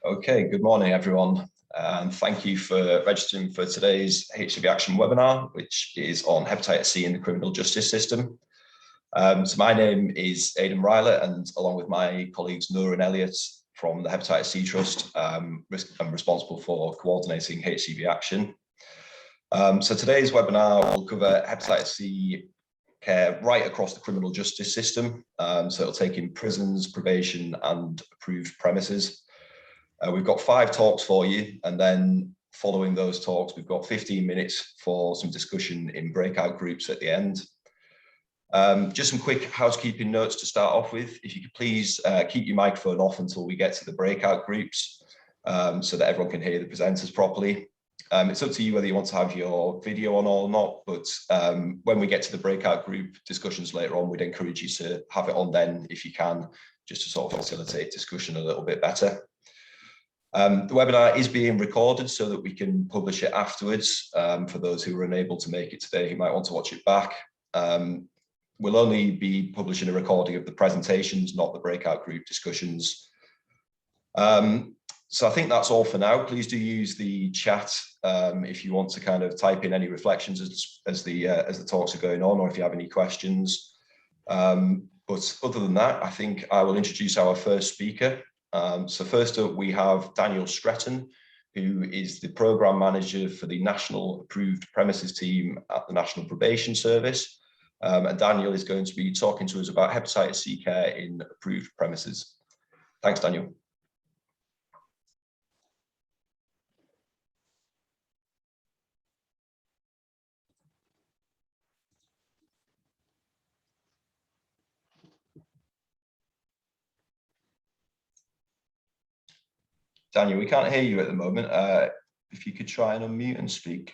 Okay, good morning, everyone. And thank you for registering for today's HCV Action webinar, which is on hepatitis C in the criminal justice system. So my name is Aidan Ryler, and along with my colleagues Noor and Elliot from the Hepatitis C Trust, I'm responsible for coordinating HCV Action. So today's webinar will cover hepatitis C care right across the criminal justice system. So it'll take in prisons, probation, and approved premises. We've got 5 talks for you, and then following those talks, we've got 15 minutes for some discussion in breakout groups at the end. Just some quick housekeeping notes to start off with. If you could please keep your microphone off until we get to the breakout groups, so that everyone can hear the presenters properly. It's up to you whether you want to have your video on or not, but when we get to the breakout group discussions later on, we'd encourage you to have it on then if you can, just to sort of facilitate discussion a little bit better. The webinar is being recorded so that we can publish it afterwards for those who were unable to make it today who might want to watch it back. We'll only be publishing a recording of the presentations, not the breakout group discussions. So I think that's all for now. Please do use the chat if you want to kind of type in any reflections as the talks are going on, or if you have any questions. But other than that, I think I will introduce our first speaker. So first up, we have Daniel Stretton, who is the Programme Manager for the National Approved Premises team at the National Probation Service. And Daniel is going to be talking to us about hepatitis C care in approved premises. Thanks, Daniel. Daniel, we can't hear you at the moment. If you could try and unmute and speak.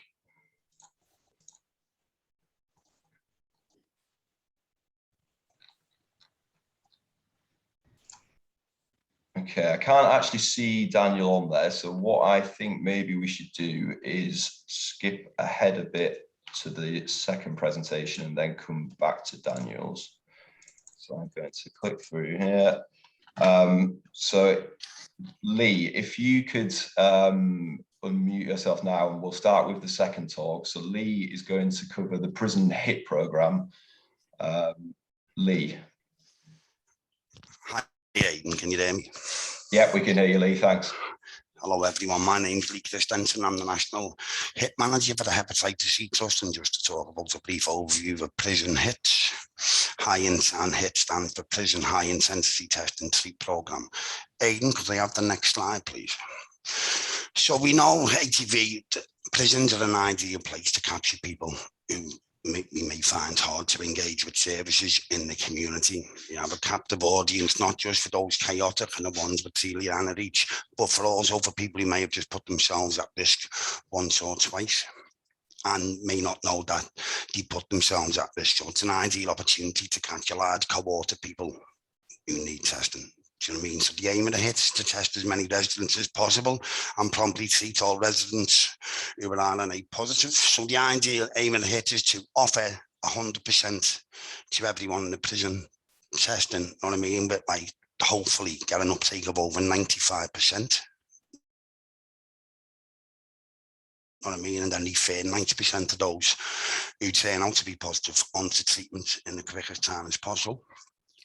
Okay, I can't actually see Daniel on there. So what I think maybe we should do is skip ahead a bit to the second presentation and then come back to Daniel's. So I'm going to click through here. So Lee, if you could unmute yourself now, and we'll start with the second talk. So Lee is going to cover the prison HIT program. Lee. Hi, Aidan, can you hear me? Yeah, we can hear you, Lee, thanks. Hello everyone, my name's Lee Christensen. I'm the National HIT Manager for the Hepatitis C Trust, and just to talk about a brief overview of prison HITs. And HIT stands for Prison High Intensity Test and Treat Programme. Aidan, could I have the next slide, please? So we know HCV prisons are an ideal place to capture people who we may find hard to engage with services in the community. You have a captive audience, not just for those chaotic and the ones with celia and each, but for also for people who may have just put themselves at risk once or twice and may not know that they put themselves at risk. So it's an ideal opportunity to catch a large cohort of people who need testing. Do you know what I mean? So the aim of the HIT is to test as many residents as possible and promptly treat all residents who are RNA positive. So the ideal aim of the HIT is to offer 100% to everyone in the prison testing, you know what I mean? But like hopefully get an uptake of over 95%. You know what I mean? And then refer 90% of those who turn out to be positive onto treatment in the quickest time as possible.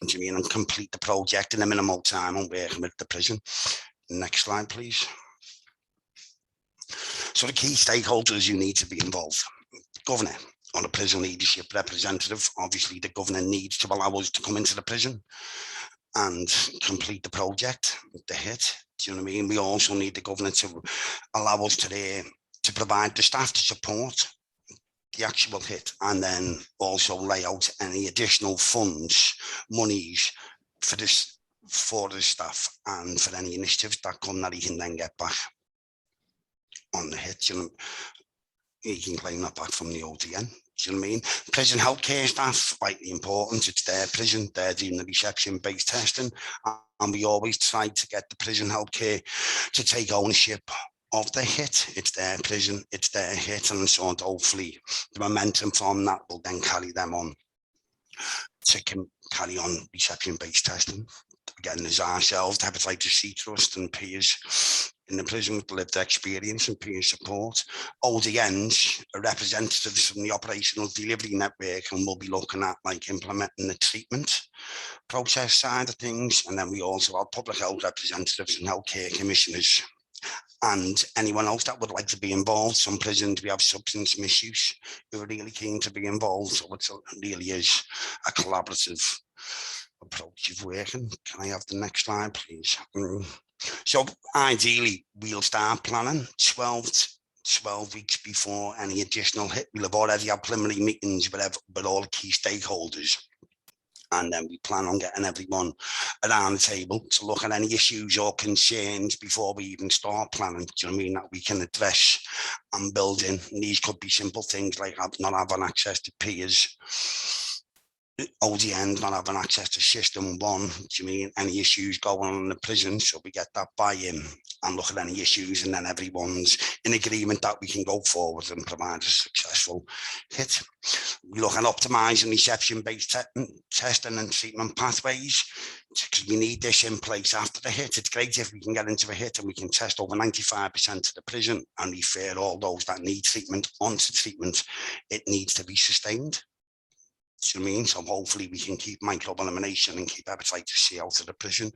Do you mean, and complete the project in a minimal time and working with the prison. Next slide, please. So the key stakeholders you need to be involved: the governor or the prison leadership representative. Obviously, the governor needs to allow us to come into the prison and complete the project with the HIT. Do you know what I mean? We also need the governor to allow us to provide the staff to support the actual HIT, and then also lay out any additional funds, monies for the staff and for any initiatives that come that he can then get back on the HIT. You know, he can claim that back from the OTN. Do you know what I mean? Prison healthcare staff, vitally important. It's their prison, they're doing the reception-based testing, and we always try to get the prison healthcare to take ownership of the HIT. It's their prison, it's their HIT, and so hopefully the momentum from that will then carry them on to carry on reception-based testing. again, there's ourselves, the Hepatitis C Trust, and peers in the prison with lived experience and peer support. ODNs are representatives from the operational delivery network, and we'll be looking at like implementing the treatment process side of things. And then we also have public health representatives and healthcare commissioners, and anyone else that would like to be involved. Some prisons, we have substance misuse who are really keen to be involved. So it really is a collaborative approach of working. Can I have the next slide, please? So ideally, we'll start planning 12 weeks before any additional hit. We'll have already had preliminary meetings with all the key stakeholders. And then we plan on getting everyone around the table to look at any issues or concerns before we even start planning. Do you know what I mean? That we can address and build in. And these could be simple things like not having access to peers, ODN not having access to system 1. Do you mean any issues going on in the prison? So we get that buy-in and look at any issues, and then everyone's in agreement that we can go forward and provide a successful hit. We look at optimizing reception-based testing and treatment pathways, because we need this in place after the hit. It's great if we can get into a hit and we can test over 95% of the prison and refer all those that need treatment onto treatment. It needs to be sustained. Do you know what I mean? So hopefully we can keep microbe elimination and keep hepatitis C out of the prison.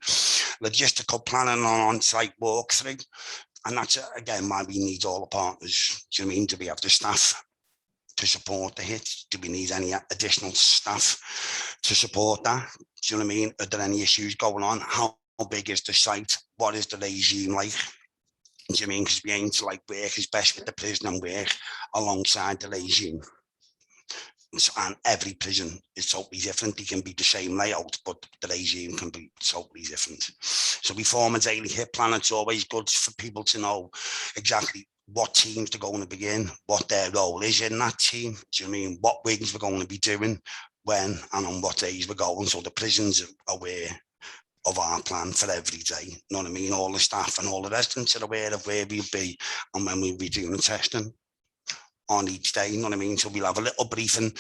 Logistical planning on on-site walkthrough. And that's, again, why we need all the partners. Do you know what I mean? Do we have the staff to support the hit? Do we need any additional staff to support that? Do you know what I mean? Are there any issues going on? How big is the site? What is the regime like? Do you know what I mean? Because we aim to like work as best with the prison and work alongside the regime. And every prison is totally different. They can be the same layout, but the regime can be totally different. So we form a daily hit plan. It's always good for people to know exactly what teams they're going to be in, what their role is in that team. Do you know what I mean? What wings we're going to be doing, when and on what days we're going. So the prisons are aware of our plan for every day. You know what I mean? All the staff and all the residents are aware of where we'll be and when we'll be doing the testing on each day, you know what I mean? So we'll have a little briefing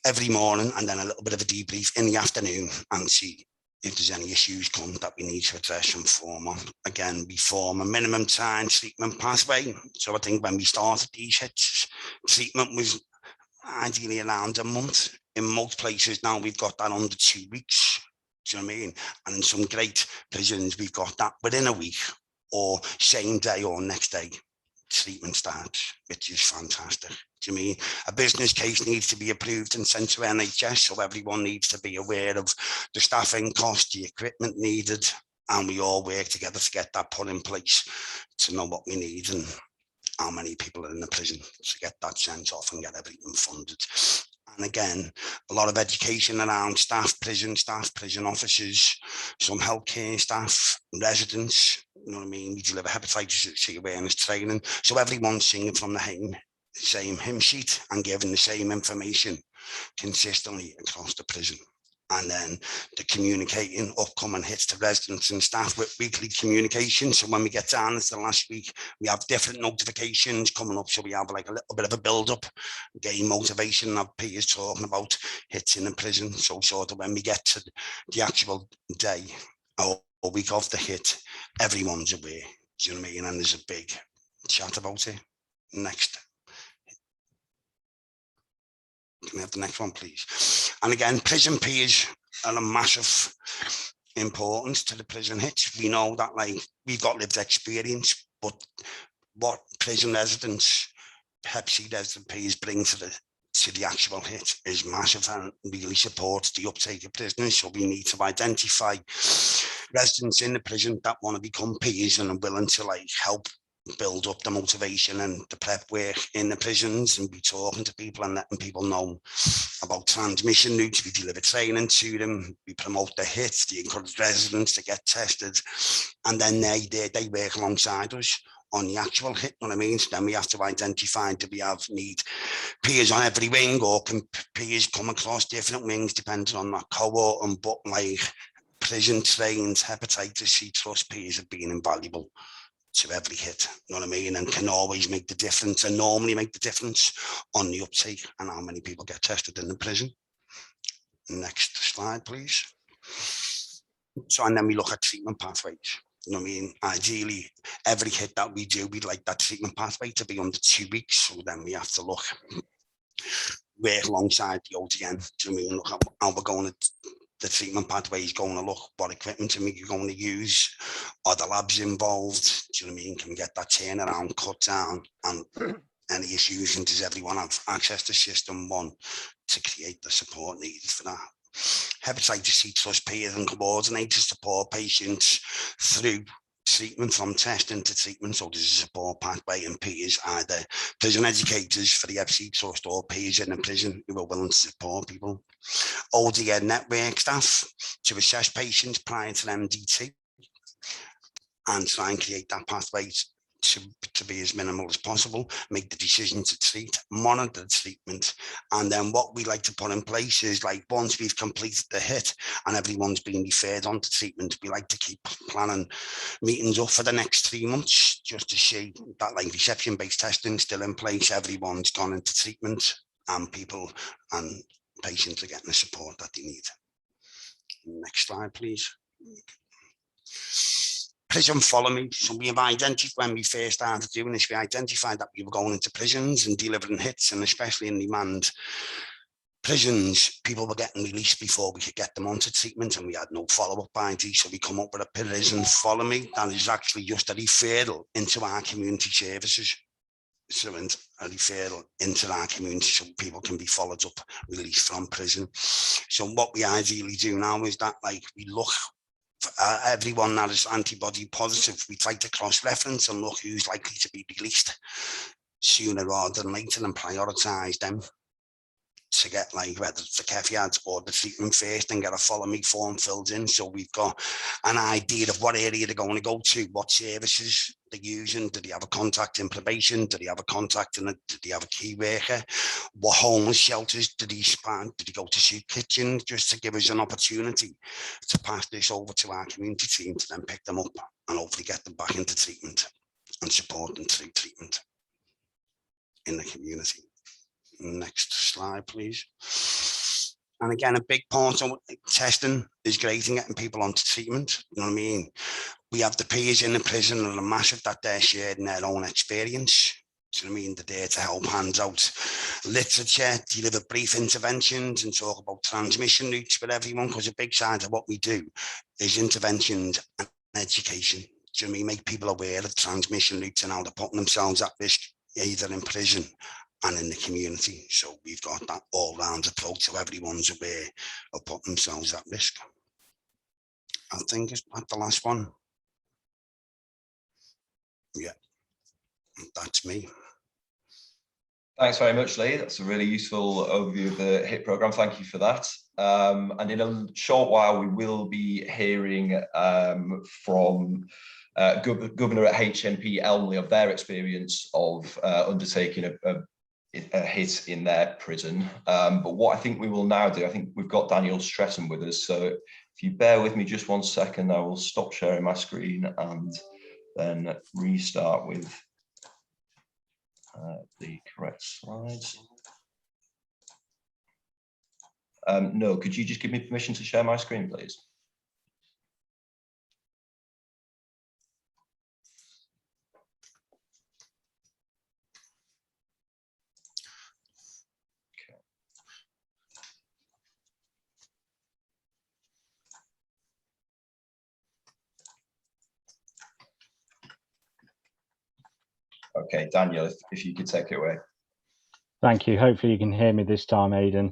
every morning and then a little bit of a debrief in the afternoon and see if there's any issues come that we need to address and form on. Again, we form a minimum time treatment pathway. So I think when we started these hits, treatment was ideally around a month. In most places now we've got that under 2 weeks. Do you know what I mean? And in some great prisons, we've got that within a week or same day or next day. Treatment starts, which is fantastic. Do you mean a business case needs to be approved and sent to NHS, so everyone needs to be aware of the staffing cost, the equipment needed, and we all work together to get that put in place to know what we need and how many people are in the prison to get that sent off and get everything funded. And again, a lot of education around staff, prison officers, some healthcare staff, residents, you know what I mean? We deliver hepatitis C awareness training. So everyone's singing from the same hymn sheet and giving the same information consistently across the prison. And then the communicating upcoming hits to residents and staff with weekly communication. So when we get down to the last week, we have different notifications coming up. So we have like a little bit of a build up, gain motivation of peers talking about hits in the prison. So sort of when we get to the actual day or week of the hit, everyone's aware. Do you know what I mean? And there's a big chat about it. Next. Can we have the next one, please? And again, prison peers are a massive importance to the prison hits. We know that, like, we've got lived experience, but what prison residents, Hep C resident peers bring to the actual hit is massive and really supports the uptake of prisoners. So we need to identify residents in the prison that want to become peers and are willing to like help build up the motivation and the prep work in the prisons and be talking to people and letting people know about transmission routes. We deliver training to them, we promote the hits, they encourage residents to get tested, and then they work alongside us on the actual hit, you know what I mean? So then we have to identify, do we need peers on every wing, or can peers come across different wings depending on that cohort? And but like prison trained hepatitis C trust peers have been invaluable to every hit, you know what I mean, and can always make the difference and normally make the difference on the uptake and how many people get tested in the prison. Next slide, please. So, and then we look at treatment pathways. You know what I mean? Ideally, every hit that we do, we'd like that treatment pathway to be under 2 weeks. So then we have to look, work alongside the ODN. Do you know what I mean? Look at how we're going to, the treatment pathway is going to look, what equipment are you going to use? Are the labs involved? Do you know what I mean? Can we get that turnaround cut down? And any issues, and does everyone have access to system 1 to create the support needed for that? Hepatitis C trust peers and coordinators support patients through treatment, from testing to treatment. So there's a support pathway, and peers, either prison educators for the FC trust or peers in the prison who are willing to support people. ODN network staff to assess patients prior to MDT and try and create that pathway to be as minimal as possible, make the decision to treat, monitor the treatment. And then what we like to put in place is, like, once we've completed the hit and everyone's been referred on to treatment, we like to keep planning meetings up for the next 3 months, just to see that, like, reception-based testing still in place, everyone's gone into treatment, and people and patients are getting the support that they need. Next slide, please. Prison follow me. So we have identified, when we first started doing this, we identified that we were going into prisons and delivering hits, and especially in demand prisons, people were getting released before we could get them onto treatment, and we had no follow-up ID. So we come up with a prison follow me that is actually just a referral into our community services. So, and a referral into our community so people can be followed up, released from prison. So what we ideally do now is that, like, we look, everyone that is antibody positive, we try to cross-reference and look who's likely to be released sooner rather than later, and prioritise them to get, like, whether it's the caveats or the treatment first, and get a follow me form filled in. So we've got an idea of what area they're going to go to, what services they're using. Do they have a contact in probation? Do they have a contact in do they have a key worker? What homeless shelters do they span? Do they go to soup kitchens? Just to give us an opportunity to pass this over to our community team to then pick them up and hopefully get them back into treatment and support them through treatment in the community. Next slide, please. And again, a big part of testing is great in getting people onto treatment. You know what I mean? We have the peers in the prison, and a massive that they're sharing their own experience. Do you know what I mean? They're there to help hand out literature, deliver brief interventions, and talk about transmission routes with everyone, because a big side of what we do is interventions and education. Do you know what I mean? Make people aware of transmission routes and how they're putting themselves at risk, either in prison and in the community. So we've got that all-round approach, so everyone's aware of putting themselves at risk. I think it's the last one. Yeah, that's me. Thanks very much, Lee. That's a really useful overview of the HIT programme. Thank you for that. And in a short while, we will be hearing from Governor at HMP Elmley of their experience of undertaking a hit in their prison. But what I think we will now do, I think we've got Daniel Stretton with us. So if you bear with me just 1 second, I will stop sharing my screen and then restart with the correct slides. No, could you just give me permission to share my screen, please? Okay, Daniel, if you could take it away. Thank you. Hopefully you can hear me this time, Aidan.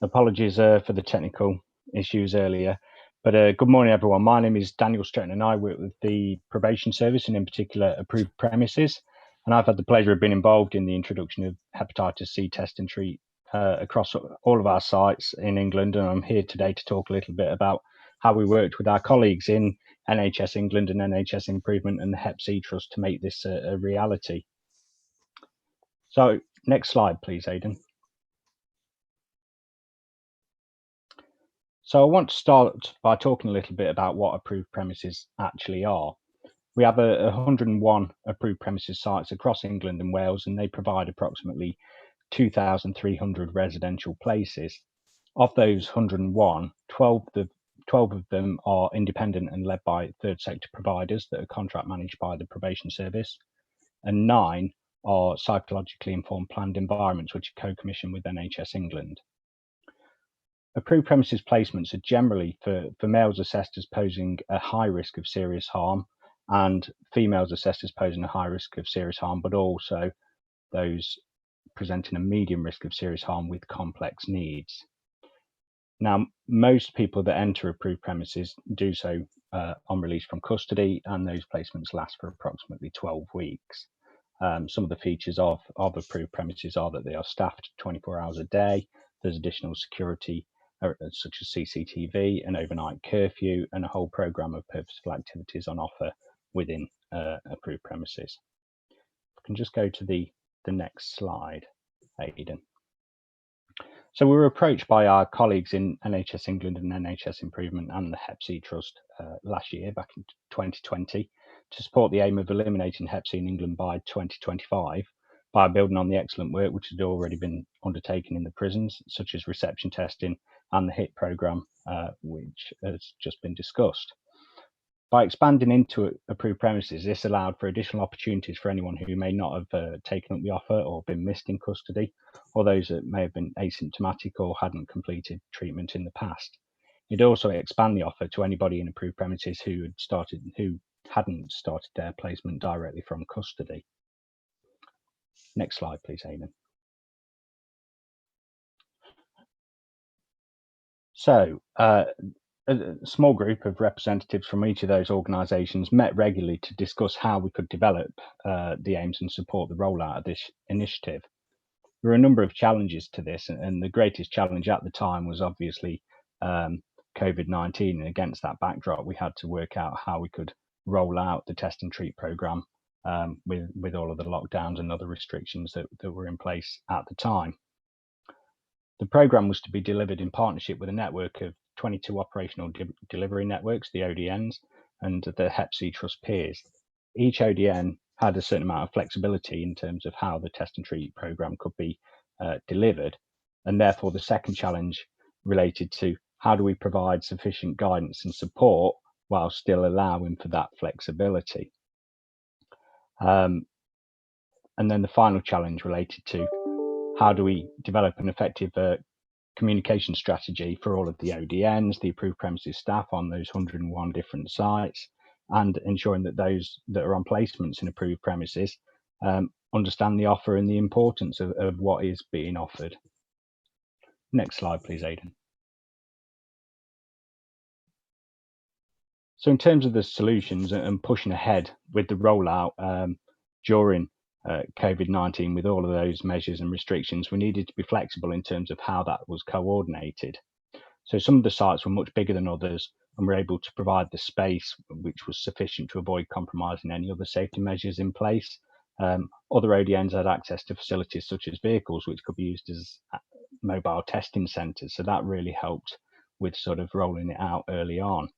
Apologies for the technical issues earlier. But good morning, everyone. My name is Daniel Stretton, and I work with the probation service, and in particular approved premises. And I've had the pleasure of being involved in the introduction of hepatitis C test and treat across all of our sites in England. And I'm here today to talk a little bit about how we worked with our colleagues in NHS England and NHS Improvement and the Hep C Trust to make this a reality. So next slide, please, Aidan. So I want to start by talking a little bit about what approved premises actually are. We have 101 approved premises sites across England and Wales, and they provide approximately 2,300 residential places. Of those 101, 12 of 12 of them are independent and led by third sector providers that are contract managed by the probation service, and 9 are psychologically informed planned environments which are co-commissioned with NHS England. Approved premises placements are generally for males assessed as posing a high risk of serious harm and females assessed as posing a high risk of serious harm, but also those presenting a medium risk of serious harm with complex needs. Now, most people that enter approved premises do so on release from custody, and those placements last for approximately 12 weeks. Some of the features of approved premises are that they are staffed 24 hours a day. There's additional security such as CCTV, an overnight curfew, and a whole programme of purposeful activities on offer within approved premises. I can just go to the next slide, Aidan. So we were approached by our colleagues in NHS England and NHS Improvement and the Hep C Trust last year, back in 2020, to support the aim of eliminating Hep C in England by 2025 by building on the excellent work which had already been undertaken in the prisons, such as reception testing and the HIT programme, which has just been discussed. By expanding into approved premises, this allowed for additional opportunities for anyone who may not have taken up the offer or been missed in custody, or those that may have been asymptomatic or hadn't completed treatment in the past. It also expand the offer to anybody in approved premises who hadn't started their placement directly from custody. Next slide, please, Aidan. So, a small group of representatives from each of those organisations met regularly to discuss how we could develop the aims and support the rollout of this initiative. There are a number of challenges to this, and the greatest challenge at the time was obviously COVID-19. And against that backdrop, we had to work out how we could roll out the test and treat programme with all of the lockdowns and other restrictions that were in place at the time. The programme was to be delivered in partnership with a network of 22 operational delivery networks, the ODNs, and the Hep C Trust peers. Each ODN had a certain amount of flexibility in terms of how the test and treat programme could be delivered, and therefore the second challenge related to how do we provide sufficient guidance and support while still allowing for that flexibility. And then the final challenge related to how do we develop an effective communication strategy for all of the ODNs, the approved premises staff on those 101 different sites, and ensuring that those that are on placements in approved premises understand the offer and the importance of what is being offered. Next slide, please, Aidan. So in terms of the solutions and pushing ahead with the rollout during COVID-19, with all of those measures and restrictions, we needed to be flexible in terms of how that was coordinated. So some of the sites were much bigger than others, and were able to provide the space which was sufficient to avoid compromising any other safety measures in place. Other ODNs had access to facilities such as vehicles which could be used as mobile testing centres, so that really helped with sort of rolling it out early on.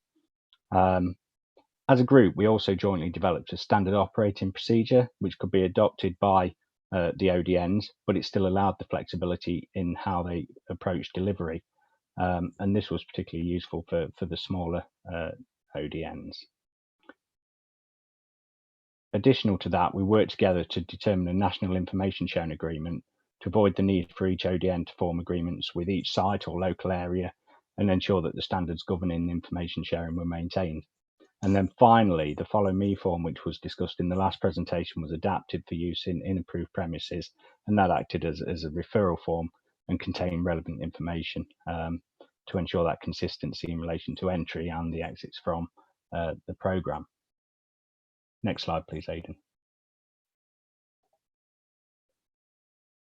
As a group, we also jointly developed a standard operating procedure which could be adopted by the ODNs, but it still allowed the flexibility in how they approach delivery. And this was particularly useful for the smaller ODNs. Additional to that, we worked together to determine a national information sharing agreement to avoid the need for each ODN to form agreements with each site or local area, and ensure that the standards governing information sharing were maintained. And then finally, the Follow Me form, which was discussed in the last presentation, was adapted for use in approved premises, and that acted as a referral form and contained relevant information to ensure that consistency in relation to entry and the exits from the programme. Next slide, please, Aidan.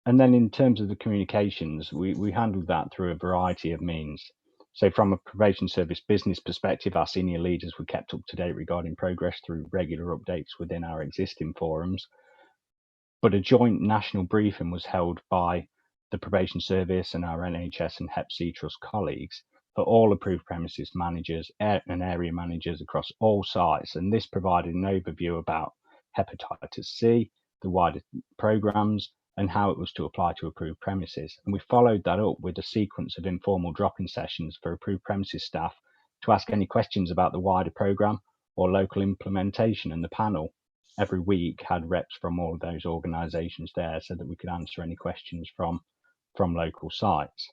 And then in terms of the communications, we handled that through a variety of means. So from a probation service business perspective, our senior leaders were kept up to date regarding progress through regular updates within our existing forums. But a joint national briefing was held by the probation service and our NHS and Hep C Trust colleagues for all approved premises managers and area managers across all sites. And this provided an overview about hepatitis C, the wider programmes, and how it was to apply to approved premises. And we followed that up with a sequence of informal drop-in sessions for approved premises staff to ask any questions about the wider programme or local implementation, and the panel every week had reps from all of those organisations there so that we could answer any questions from local sites.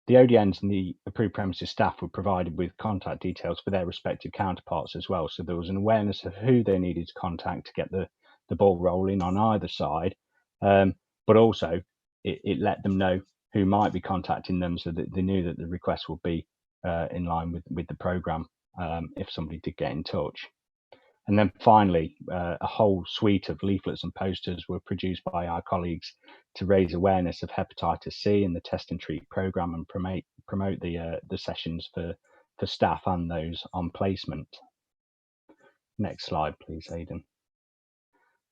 The ODNs and the approved premises staff were provided with contact details for their respective counterparts as well, so there was an awareness of who they needed to contact to get the ball rolling on either side, but also it let them know who might be contacting them so that they knew that the request would be in line with the programme if somebody did get in touch. And then finally, a whole suite of leaflets and posters were produced by our colleagues to raise awareness of hepatitis C and the test and treat programme, and promote the sessions for staff and those on placement. Next slide, please, Aidan.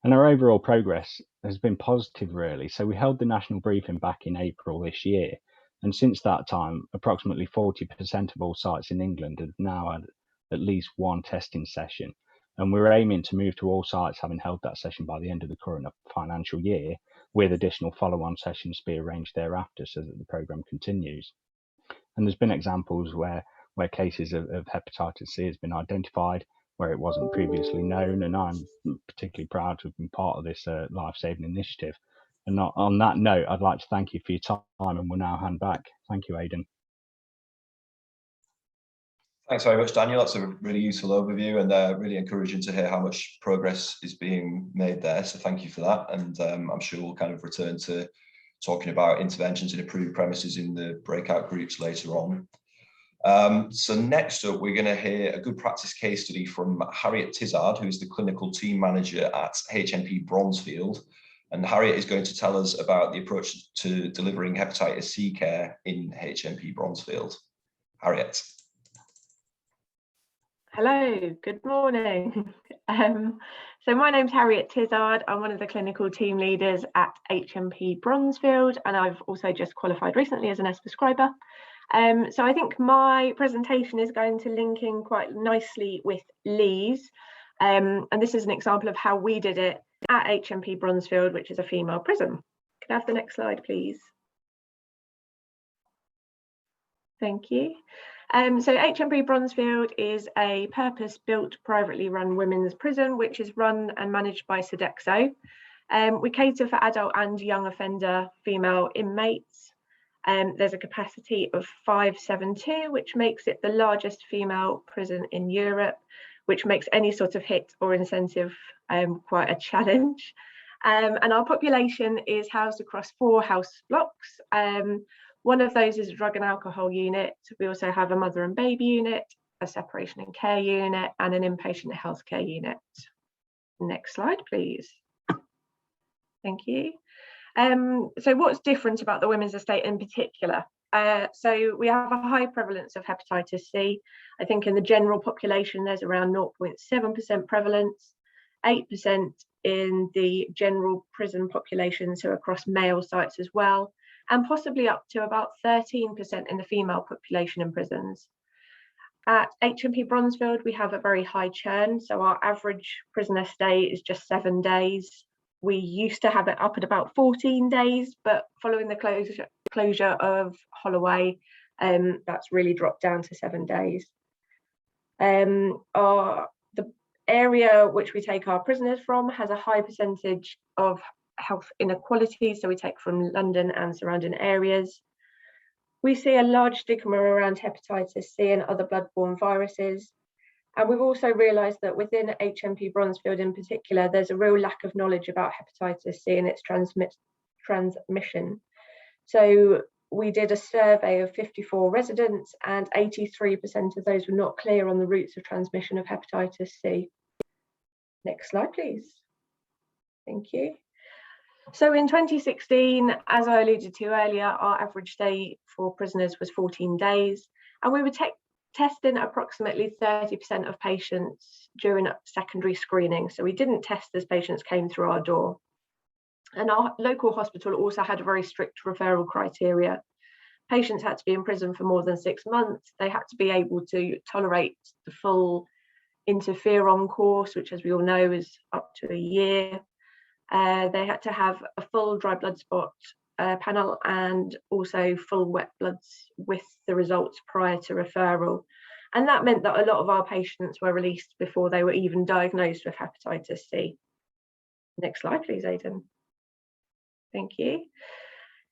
And our overall progress has been positive, really. So we held the national briefing back in April this year, and since that time, approximately 40% of all sites in England have now had at least one testing session. And we're aiming to move to all sites having held that session by the end of the current financial year, with additional follow-on sessions to be arranged thereafter so that the programme continues. And there's been examples where cases of hepatitis C has been identified where it wasn't previously known, and I'm particularly proud to have been part of this life-saving initiative. And on that note, I'd like to thank you for your time, and we'll now hand back. Thank you, Aidan. Thanks very much, Daniel. That's a really useful overview, and really encouraging to hear how much progress is being made there. So thank you for that. And I'm sure we'll kind of return to talking about interventions in approved premises in the breakout groups later on. So next up, we're going to hear a good practice case study from Harriet Tizard, who is the clinical team manager at HMP Bronzefield. And Harriet is going to tell us about the approach to delivering hepatitis C care in HMP Bronzefield. Harriet. Hello, good morning. So my name's Harriet Tizard. I'm one of the clinical team leaders at HMP Bronzefield, and I've also just qualified recently as an S prescriber. So I think my presentation is going to link in quite nicely with Lee's, and this is an example of how we did it at HMP Bronzefield, which is a female prison. Can I have the next slide, please? Thank you. So HMP Bronzefield is a purpose-built, privately run women's prison, which is run and managed by Sodexo. We cater for adult and young offender female inmates. There's a capacity of 572, which makes it the largest female prison in Europe, which makes any sort of hit or incentive quite a challenge. And our population is housed across 4 house blocks. One of those is a drug and alcohol unit. We also have a mother and baby unit, a separation and care unit, and an inpatient healthcare unit. Next slide, please. Thank you. So what's different about the women's estate in particular? So we have a high prevalence of hepatitis C. I think in the general population, there's around 0.7% prevalence, 8% in the general prison population, so across male sites as well, and possibly up to about 13% in the female population in prisons. At HMP Bronzefield, we have a very high churn, so our average prisoner stay is just 7 days. We used to have it up at about 14 days, but following the closure of Holloway, that's really dropped down to 7 days. The area which we take our prisoners from has a high percentage of health inequality, so we take from London and surrounding areas. We see a large stigma around hepatitis C and other bloodborne viruses. And we've also realised that within HMP Bronzefield in particular, there's a real lack of knowledge about hepatitis C and its transmission. So we did a survey of 54 residents, and 83% of those were not clear on the routes of transmission of hepatitis C. Next slide, please. Thank you. So in 2016, as I alluded to earlier, our average stay for prisoners was 14 days, and we were testing approximately 30% of patients during secondary screening. So we didn't test as patients came through our door. And our local hospital also had a very strict referral criteria. Patients had to be in prison for more than 6 months. They had to be able to tolerate the full interferon course, which, as we all know, is up to a year. They had to have a full dry blood spot panel and also full wet bloods with the results prior to referral. And that meant that a lot of our patients were released before they were even diagnosed with hepatitis C. Next slide, please, Aidan. Thank you.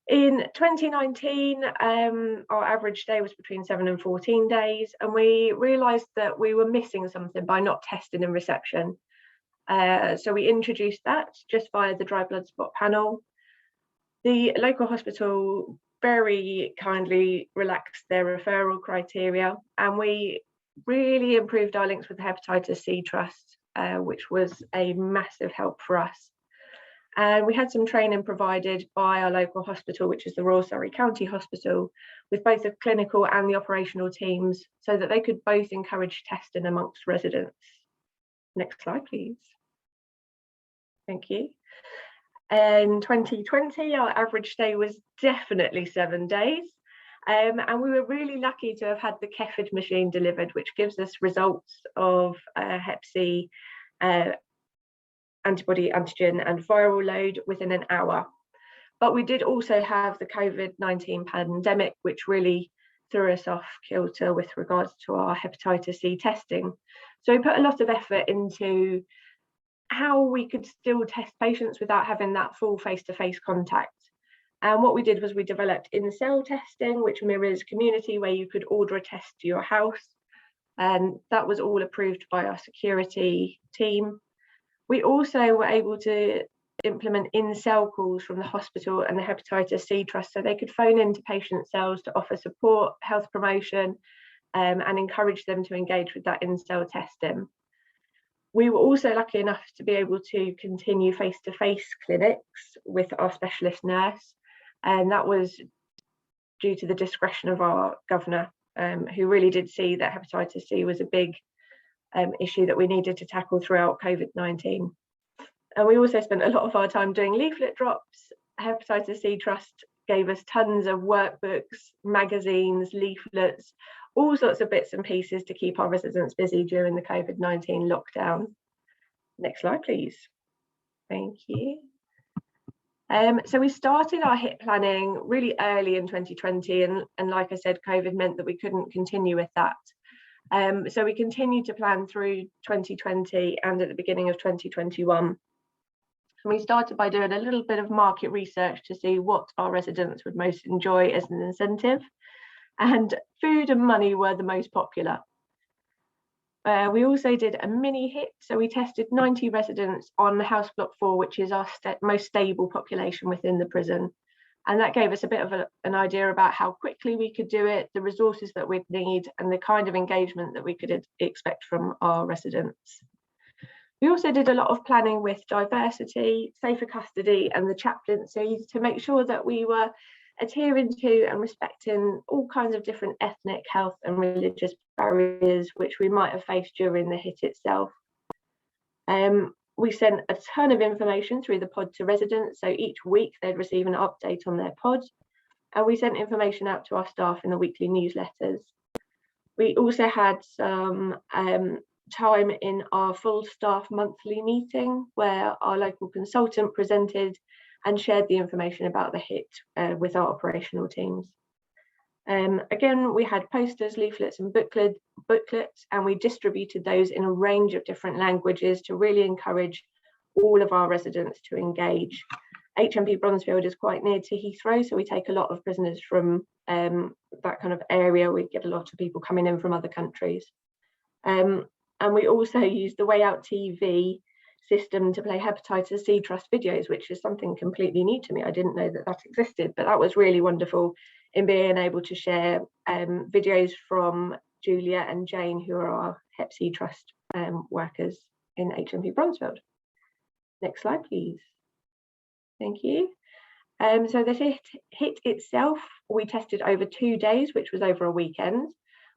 In 2019, our average day was between 7 and 14 days, and we realised that we were missing something by not testing in reception. So we introduced that just via the dry blood spot panel. The local hospital very kindly relaxed their referral criteria, and we really improved our links with the Hepatitis C Trust, which was a massive help for us. And we had some training provided by our local hospital, which is the Royal Surrey County Hospital, with both the clinical and the operational teams, so that they could both encourage testing amongst residents. Next slide, please. Thank you. In 2020, our average stay was definitely 7 days. And we were really lucky to have had the Kefid machine delivered, which gives us results of Hep C, antibody, antigen and viral load within an hour. But we did also have the COVID-19 pandemic, which really threw us off kilter with regards to our hepatitis C testing. So we put a lot of effort into how we could still test patients without having that full face-to-face contact. And what we did was we developed in-cell testing, which mirrors community, where you could order a test to your house. And that was all approved by our security team. We also were able to implement in-cell calls from the hospital and the Hepatitis C Trust, so they could phone into patient cells to offer support, health promotion, and encourage them to engage with that in-cell testing. We were also lucky enough to be able to continue face-to-face clinics with our specialist nurse, and that was due to the discretion of our governor, who really did see that hepatitis C was a big issue that we needed to tackle throughout COVID-19. And we also spent a lot of our time doing leaflet drops. Hepatitis C Trust gave us tons of workbooks, magazines, leaflets, all sorts of bits and pieces to keep our residents busy during the COVID-19 lockdown. Next slide, please. Thank you. So we started our HIT planning really early in 2020, and like I said, COVID meant that we couldn't continue with that. So we continued to plan through 2020 and at the beginning of 2021. And we started by doing a little bit of market research to see what our residents would most enjoy as an incentive. And food and money were the most popular. We also did a mini HIT, so we tested 90 residents on House Block 4, which is our most stable population within the prison. And that gave us a bit of an idea about how quickly we could do it, the resources that we'd need, and the kind of engagement that we could expect from our residents. We also did a lot of planning with diversity, safer custody, and the chaplaincy to make sure that we were adhering to and respecting all kinds of different ethnic, health and religious barriers which we might have faced during the HIT itself. We sent a ton of information through the pod to residents, so each week they'd receive an update on their pod, and we sent information out to our staff in the weekly newsletters. We also had some time in our full staff monthly meeting where our local consultant presented and shared the information about the HIT with our operational teams. Again, we had posters, leaflets and booklets, and we distributed those in a range of different languages to really encourage all of our residents to engage. HMP Bronzefield is quite near to Heathrow, so we take a lot of prisoners from that kind of area. We get a lot of people coming in from other countries. And we also use the Way Out TV system to play Hepatitis C Trust videos, which is something completely new to me. I didn't know that that existed, but that was really wonderful in being able to share videos from Julia and Jane, who are our Hep C Trust workers in HMP Bronzefield. Next slide, please. Thank you. So the HIT itself, we tested over 2 days, which was over a weekend.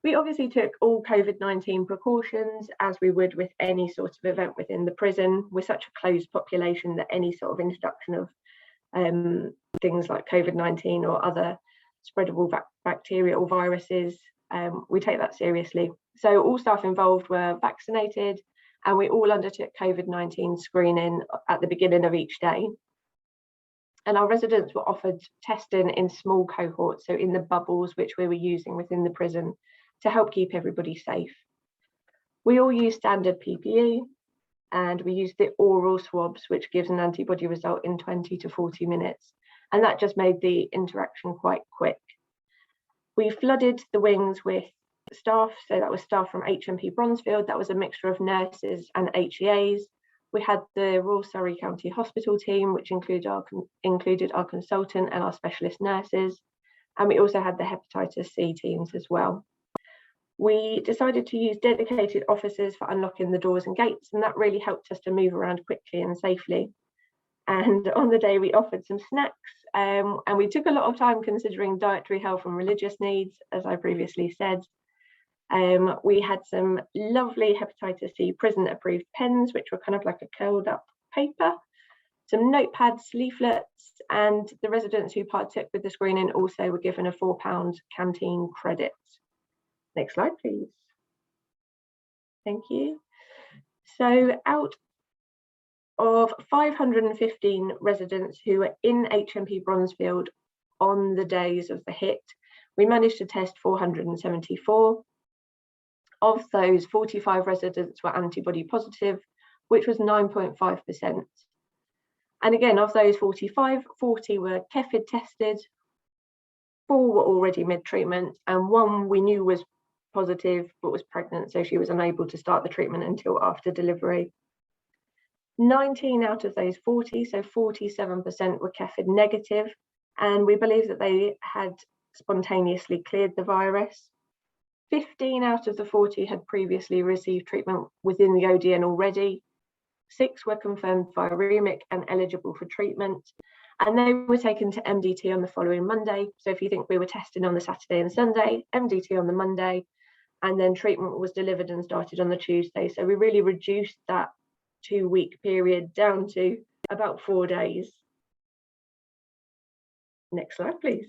We obviously took all COVID-19 precautions as we would with any sort of event within the prison. We're such a closed population that any sort of introduction of things like COVID-19 or other spreadable bacteria or viruses, we take that seriously. So all staff involved were vaccinated, and we all undertook COVID-19 screening at the beginning of each day. And our residents were offered testing in small cohorts, so in the bubbles which we were using within the prison to help keep everybody safe. We all use standard PPE, and we use the oral swabs, which gives an antibody result in 20 to 40 minutes. And that just made the interaction quite quick. We flooded the wings with staff, so that was staff from HMP Bronzefield. That was a mixture of nurses and HEAs. We had the Royal Surrey County Hospital team, which included our consultant and our specialist nurses. And we also had the hepatitis C teams as well. We decided to use dedicated officers for unlocking the doors and gates, and that really helped us to move around quickly and safely. And on the day we offered some snacks, and we took a lot of time considering dietary health and religious needs, as I previously said. We had some lovely hepatitis C prison approved pens, which were kind of like a curled up paper, some notepads, leaflets, and the residents who partook with the screening also were given a £4 canteen credit. Next slide, please. Thank you. So out of 515 residents who were in HMP Bronzefield on the days of the hit, we managed to test 474. Of those, 45 residents were antibody positive, which was 9.5%. And again, of those 45, 40 were KEFID tested, 4 were already mid-treatment, and 1 we knew was positive but was pregnant, so she was unable to start the treatment until after delivery. 19 out of those 40, so 47%, were KEFID negative, and we believe that they had spontaneously cleared the virus. 15 out of the 40 had previously received treatment within the ODN already. 6 were confirmed viremic and eligible for treatment, and they were taken to MDT on the following Monday. So if you think we were testing on the Saturday and Sunday, MDT on the Monday, and then treatment was delivered and started on the Tuesday. So we really reduced that 2-week period down to about 4 days. Next slide, please.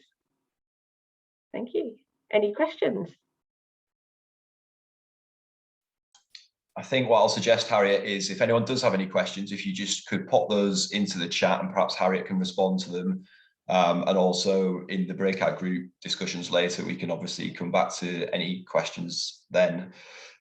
Thank you. Any questions? I think what I'll suggest, Harriet, is if anyone does have any questions, if you just could pop those into the chat and perhaps Harriet can respond to them. And also in the breakout group discussions later, we can obviously come back to any questions then.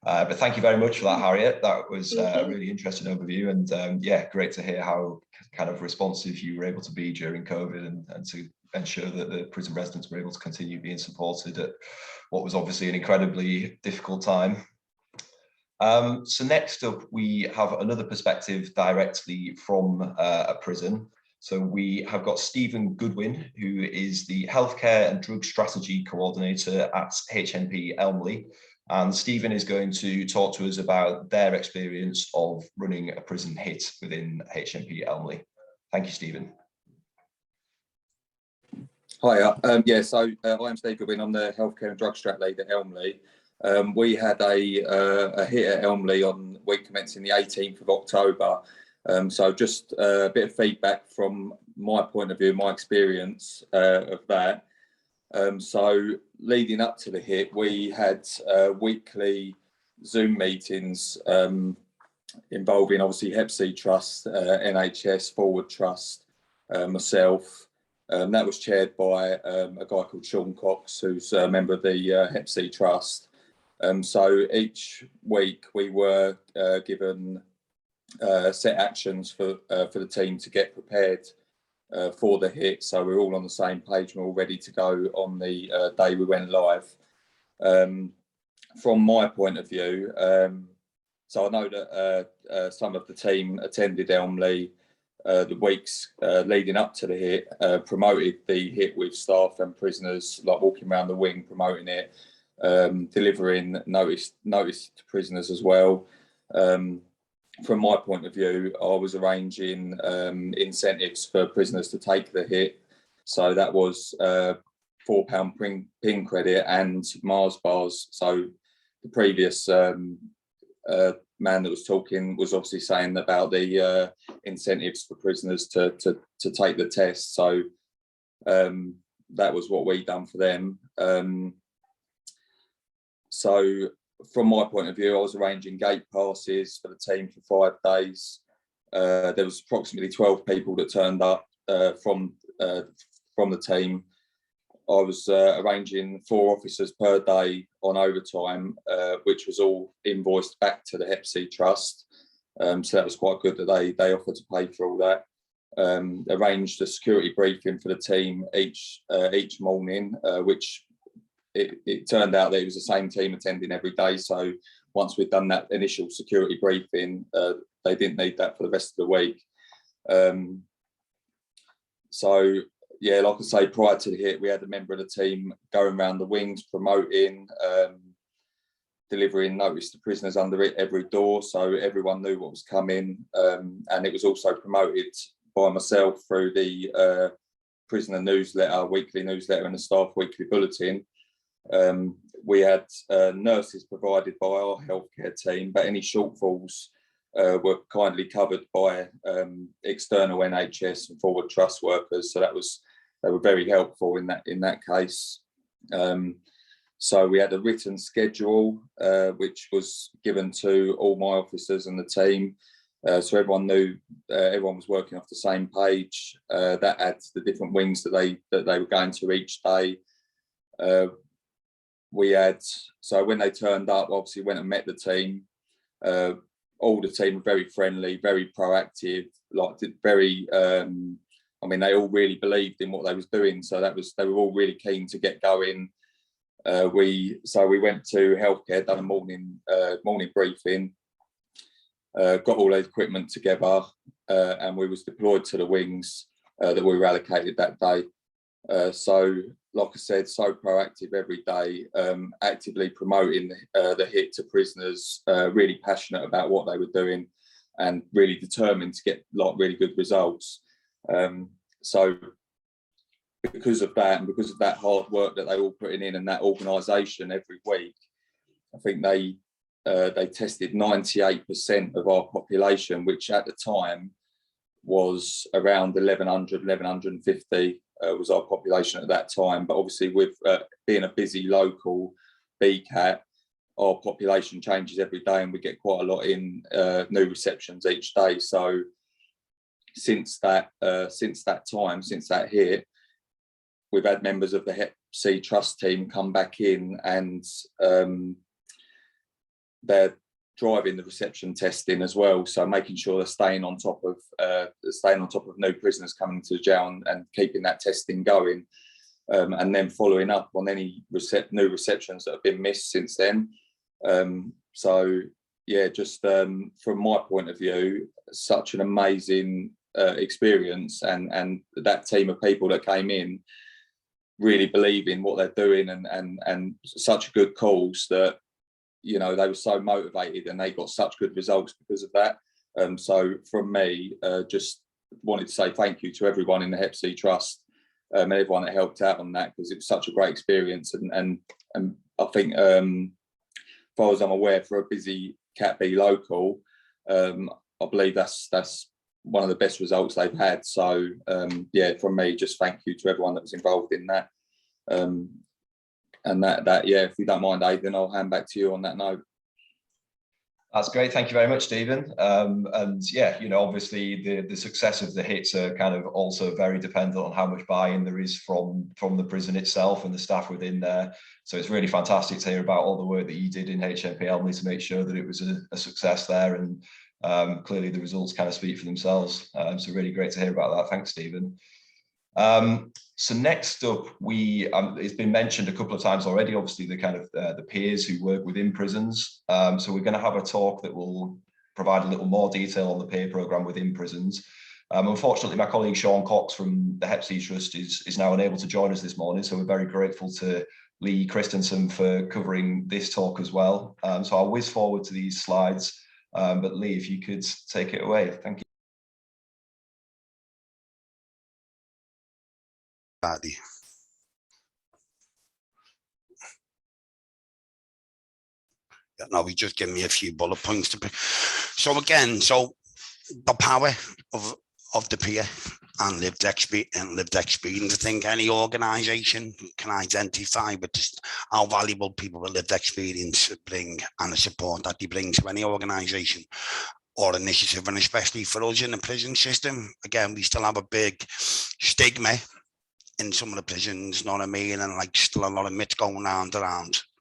But thank you very much for that, Harriet. That was a really interesting overview, and yeah, great to hear how kind of responsive you were able to be during COVID and to ensure that the prison residents were able to continue being supported at what was obviously an incredibly difficult time. So next up, we have another perspective directly from a prison. So we have got Stephen Goodwin, who is the Healthcare and Drug Strategy Coordinator at HMP Elmley. And Stephen is going to talk to us about their experience of running a prison hit within HMP Elmley. Thank you, Stephen. Hi, I'm Steve Goodwin. I'm the Healthcare and Drug Strat Lead at Elmley. We had a hit at Elmley on week commencing the 18th of October. So just a bit of feedback from my point of view, my experience of that. So leading up to the hit, we had weekly Zoom meetings involving obviously Hep C Trust, NHS, Forward Trust, myself. That was chaired by a guy called Sean Cox, who's a member of the Hep C Trust. So each week we were given set actions for the team to get prepared for the hit. So we're all on the same page and we're all ready to go on the day we went live. From my point of view, so I know that some of the team attended Elmley the weeks leading up to the hit, promoted the hit with staff and prisoners, like walking around the wing, promoting it, delivering notice to prisoners as well. From my point of view, I was arranging incentives for prisoners to take the hit. So that was £4 pin credit and Mars bars. So the previous man that was talking was obviously saying about the incentives for prisoners to take the test. So that was what we done for them. So from my point of view, I was arranging gate passes for the team for 5 days. There was approximately 12 people that turned up from the team, I was arranging 4 officers per day on overtime, which was all invoiced back to the Hep C Trust. So that was quite good that they offered to pay for all that. Arranged a security briefing for the team each morning, which it turned out that it was the same team attending every day. So once we'd done that initial security briefing, they didn't need that for the rest of the week. So yeah, like I say, prior to the hit, we had a member of the team going around the wings, promoting, delivering notice to prisoners under every door, so everyone knew what was coming. And it was also promoted by myself through the prisoner newsletter, weekly newsletter, and the staff weekly bulletin. We had nurses provided by our healthcare team, but any shortfalls were kindly covered by external NHS and forward trust workers. So they were very helpful in that case. So we had a written schedule which was given to all my officers and the team. So everyone knew everyone was working off the same page. That adds the different wings that they were going to each day. We had, so when they turned up, obviously went and met the team. All the team were very friendly, very proactive, very. I mean, they all really believed in what they was doing, so they were all really keen to get going. We went to healthcare, done a morning briefing, got all the equipment together, and we was deployed to the wings that we were allocated that day. So, like I said, so proactive every day, actively promoting the hit to prisoners, really passionate about what they were doing, and really determined to get really good results. So because of that, and because of that hard work that they were all putting in, and that organisation every week, I think they tested 98% of our population, which at the time was around 1150 was our population at that time. But obviously with being a busy local BCAT, our population changes every day, and we get quite a lot in new receptions each day. So since that hit, we've had members of the Hep C Trust team come back in, and they're driving the reception testing as well. So making sure they're staying on top of new prisoners coming to jail, and keeping that testing going, and then following up on any new receptions that have been missed since then. So yeah, just from my point of view, such an amazing experience, and that team of people that came in really believe in what they're doing, and such a good cause that, you know, they were so motivated, and they got such good results because of that. So from me, just wanted to say thank you to everyone in the Hep C Trust, and everyone that helped out on that, because it was such a great experience. And I think, as far as I'm aware, for a busy Cat B local, I believe that's one of the best results they've had. So yeah, from me, just thank you to everyone that was involved in that. And that yeah, if you don't mind, Aidan, I'll hand back to you on that note. That's great. Thank you very much, Stephen. And yeah, you know, obviously the success of the hits are kind of also very dependent on how much buy-in there is from the prison itself and the staff within there. So it's really fantastic to hear about all the work that you did in HMP Elmley to make sure that it was a success there. And clearly the results kind of speak for themselves. So really great to hear about that. Thanks, Stephen. So next up, it's been mentioned a couple of times already, obviously the kind of the peers who work within prisons. So we're going to have a talk that will provide a little more detail on the peer programme within prisons. Unfortunately, my colleague Sean Cox from the Hep C Trust is now unable to join us this morning, so we're very grateful to Lee Christensen for covering this talk as well. So I'll whiz forward to these slides, but Lee, if you could take it away, thank you. No, he just gave me a few bullet points to. So again, the power of the peer and lived experience. I think any organisation can identify with just how valuable people with lived experience bring, and the support that they bring to any organisation. or initiative, and especially for us in the prison system, again, we still have a big stigma in some of the prisons, you know what I mean, and like still a lot of myths going around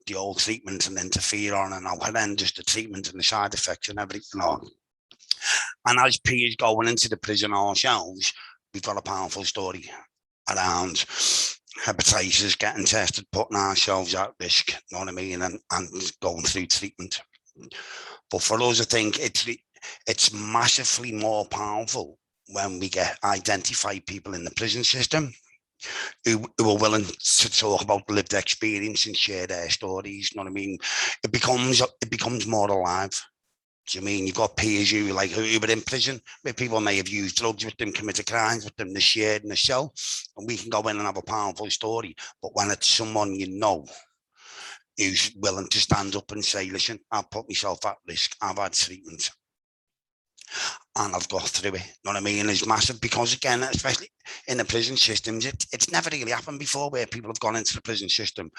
the old treatment and interferon and how horrendous the treatment and the side effects and everything on. And as peers going into the prison ourselves, we've got a powerful story around hepatitis, getting tested, putting ourselves at risk, you know what I mean, and going through treatment. But for us, I think it's massively more powerful when we identify people in the prison system who are willing to talk about lived experience and share their stories, you know what I mean? It becomes more alive. Do you mean you've got peers who were in prison, where people may have used drugs with them, committed crimes with them, they shared in the cell, and we can go in and have a powerful story. But when it's someone you know who's willing to stand up and say, listen, I've put myself at risk, I've had treatment, and I've got through it, you know what I mean? It's massive, because again, especially in the prison systems, it's never really happened before where people have gone into the prison system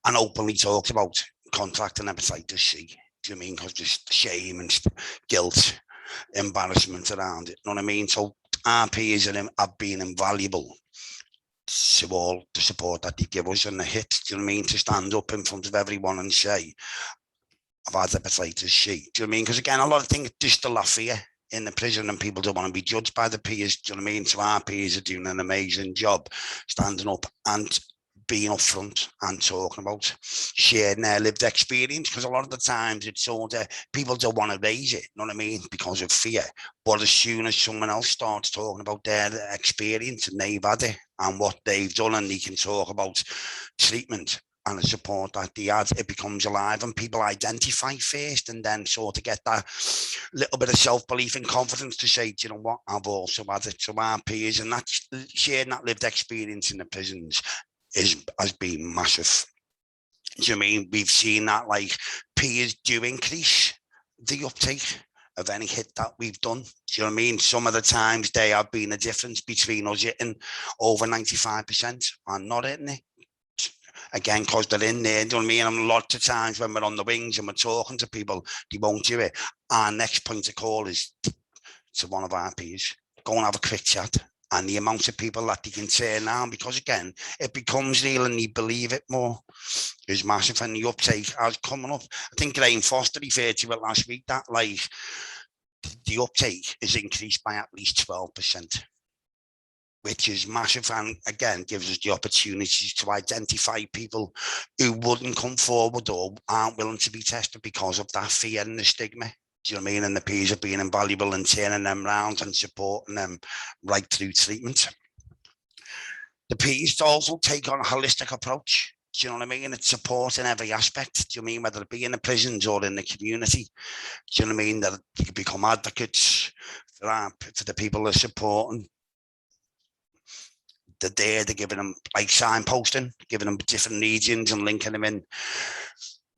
and openly talked about contracting hepatitis C. Do you mean? Because there's shame and guilt, embarrassment around it, you know what I mean? So our peers have been invaluable to all the support that they give us and the hit, do you know what I mean, to stand up in front of everyone and say, I've had hepatitis C. Do you know what I mean? Because again, a lot of things, there's still that fear in the prison and people don't want to be judged by the peers, do you know what I mean? So our peers are doing an amazing job standing up and being upfront and talking about sharing their lived experience, because a lot of the times it's sort of people don't want to raise it, you know what I mean, because of fear. But as soon as someone else starts talking about their experience and they've had it and what they've done, and they can talk about treatment and the support that they had, it becomes alive and people identify first and then sort of get that little bit of self-belief and confidence to say, do you know what, I've also had it. So our peers, and that's sharing that lived experience in the prisons has been massive. Do you know what I mean? We've seen that like peers do increase the uptake of any hit that we've done. Do you know what I mean? Some of the times they have been a difference between us hitting over 95% and not hitting it. Again, because they're in there, do you know what I mean? And lots of times when we're on the wings and we're talking to people, they won't do it. Our next point of call is to one of our peers. Go and have a quick chat. And the amount of people that they can turn down, because again, it becomes real and they believe it more, is massive. And the uptake is coming up. I think Graham Foster referred to it last week, that like the uptake is increased by at least 12%, which is massive. And again, gives us the opportunities to identify people who wouldn't come forward or aren't willing to be tested because of that fear and the stigma. Do you know what I mean? And the peers have been invaluable in turning them around and supporting them right through treatment. The peers also take on a holistic approach. Do you know what I mean? It's support in every aspect. Do you know what I mean? Whether it be in the prisons or in the community. Do you know what I mean? That you can become advocates for the people they're supporting. They're giving them like signposting, giving them different regions and linking them in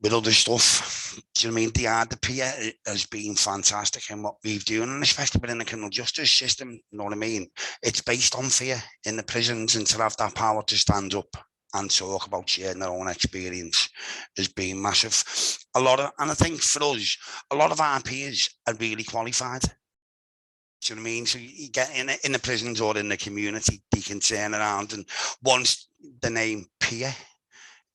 with other stuff. Do you know what I mean? The peer has been fantastic in what we've done, and especially within the criminal justice system, you know what I mean? It's based on fear in the prisons, and to have that power to stand up and talk about sharing their own experience has been massive. And I think for us, a lot of our peers are really qualified. Do you know what I mean? So you get in the prisons or in the community, they can turn around, and once the name peer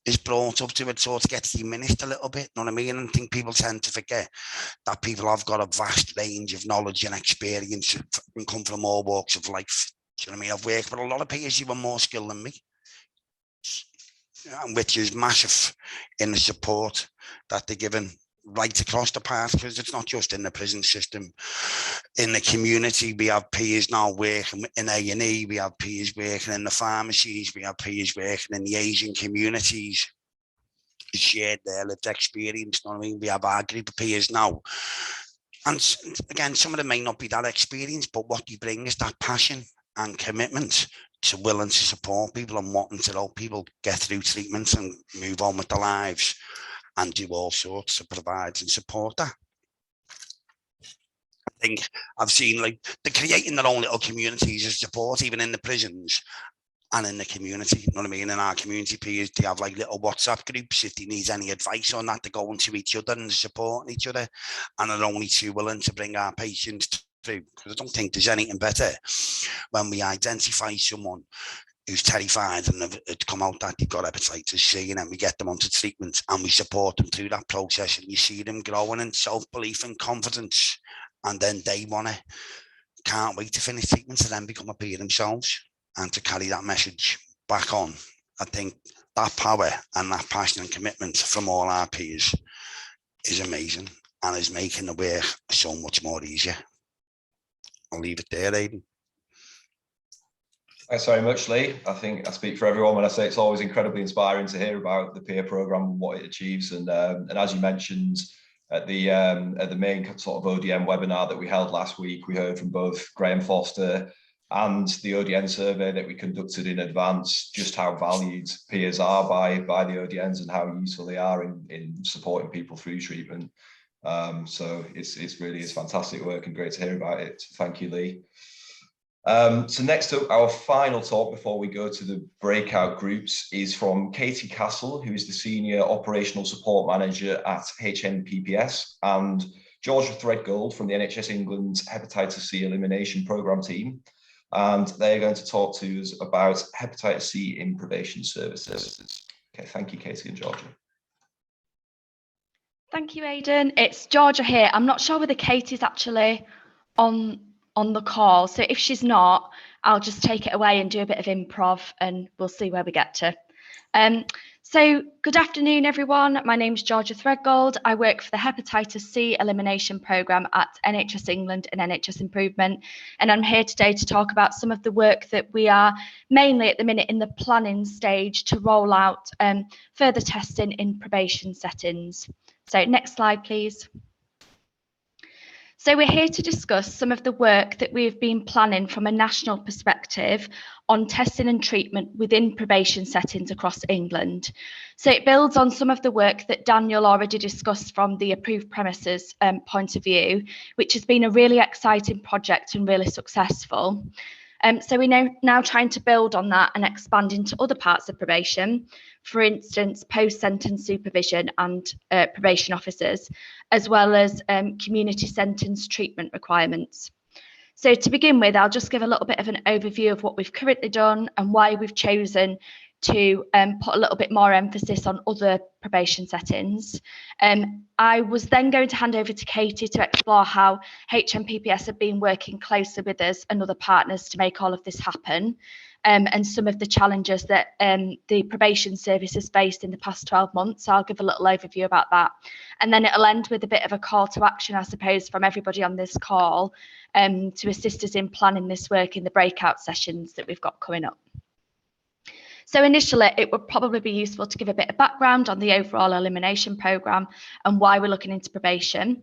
is brought up to it, sort of gets diminished a little bit, you know what I mean? And I think people tend to forget that people have got a vast range of knowledge and experience and come from all walks of life. Do you know what I mean? I've worked with a lot of peers who are more skilled than me, which is massive in the support that they're given right across the path, because it's not just in the prison system. In the community, we have peers now working in A&E, we have peers working in the pharmacies, we have peers working in the Asian communities, shared their lived experience, you know what I mean? We have our group of peers now. And again, some of them may not be that experienced, but what you bring is that passion and commitment to willing to support people and wanting to help people get through treatment and move on with their lives and do all sorts to provide and support that. I think I've seen like they're creating their own little communities of support, even in the prisons. and in the community, you know what I mean? In our community peers, they have like little WhatsApp groups if they need any advice on that, to go into each other and supporting each other, and are only too willing to bring our patients through, because I don't think there's anything better when we identify someone who's terrified and have come out that they've got hepatitis C, and then we get them onto treatment and we support them through that process, and you see them growing in self-belief and confidence, and then they can't wait to finish treatment to then become a peer themselves and to carry that message back on. I think that power and that passion and commitment from all our peers is amazing and is making the work so much more easier. I'll leave it there, Aidan. Thanks very much, Lee. I think I speak for everyone when I say it's always incredibly inspiring to hear about the peer program and what it achieves. And as you mentioned, at the main sort of ODM webinar that we held last week, we heard from both Graham Foster and the ODN survey that we conducted in advance, just how valued peers are by the ODNs and how useful they are in supporting people through treatment. So it's really is fantastic work and great to hear about it. Thank you, Lee. So next up, our final talk before we go to the breakout groups is from Katie Castle, who is the Senior Operational Support Manager at HNPPS, and Georgia Threadgold from the NHS England's Hepatitis C Elimination Programme team. And they're going to talk to us about hepatitis C in probation services. Okay, thank you, Katie and Georgia. Thank you, Aidan. It's Georgia here. I'm not sure whether Katie's actually on the call, so if she's not, I'll just take it away and do a bit of improv and we'll see where we get to. So good afternoon, everyone. My name's Georgia Threadgold. I work for the Hepatitis C Elimination Programme at NHS England and NHS Improvement, and I'm here today to talk about some of the work that we are mainly at the minute in the planning stage to roll out further testing in probation settings. So next slide, please. So we're here to discuss some of the work that we've been planning from a national perspective on testing and treatment within probation settings across England. So it builds on some of the work that Daniel already discussed from the approved premises point of view, which has been a really exciting project and really successful. So we're now trying to build on that and expand into other parts of probation, for instance, post-sentence supervision and probation officers, as well as community sentence treatment requirements. So to begin with, I'll just give a little bit of an overview of what we've currently done and why we've chosen to put a little bit more emphasis on other probation settings. I was then going to hand over to Katie to explore how HNPPS have been working closely with us and other partners to make all of this happen, and some of the challenges that the probation service has faced in the past 12 months. So I'll give a little overview about that. And then it'll end with a bit of a call to action, I suppose, from everybody on this call to assist us in planning this work in the breakout sessions that we've got coming up. So initially, it would probably be useful to give a bit of background on the overall elimination programme and why we're looking into probation.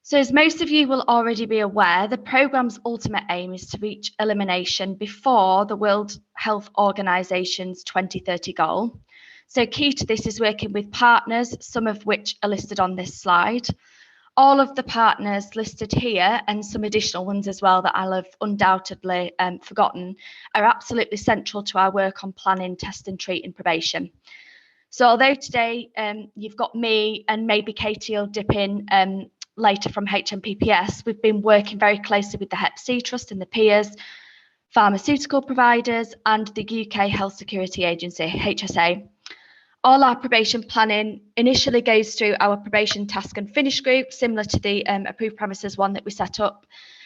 So as most of you will already be aware, the programme's ultimate aim is to reach elimination before the World Health Organization's 2030 goal. So key to this is working with partners, some of which are listed on this slide. All of the partners listed here, and some additional ones as well that I'll have undoubtedly forgotten, are absolutely central to our work on planning, test and treat in probation. So although today you've got me and maybe Katie will dip in later from HNPPS, we've been working very closely with the Hep C Trust and the peers, pharmaceutical providers and the UK Health Security Agency, HSA. All our probation planning initially goes through our probation task and finish group, similar to the approved premises one that we set up,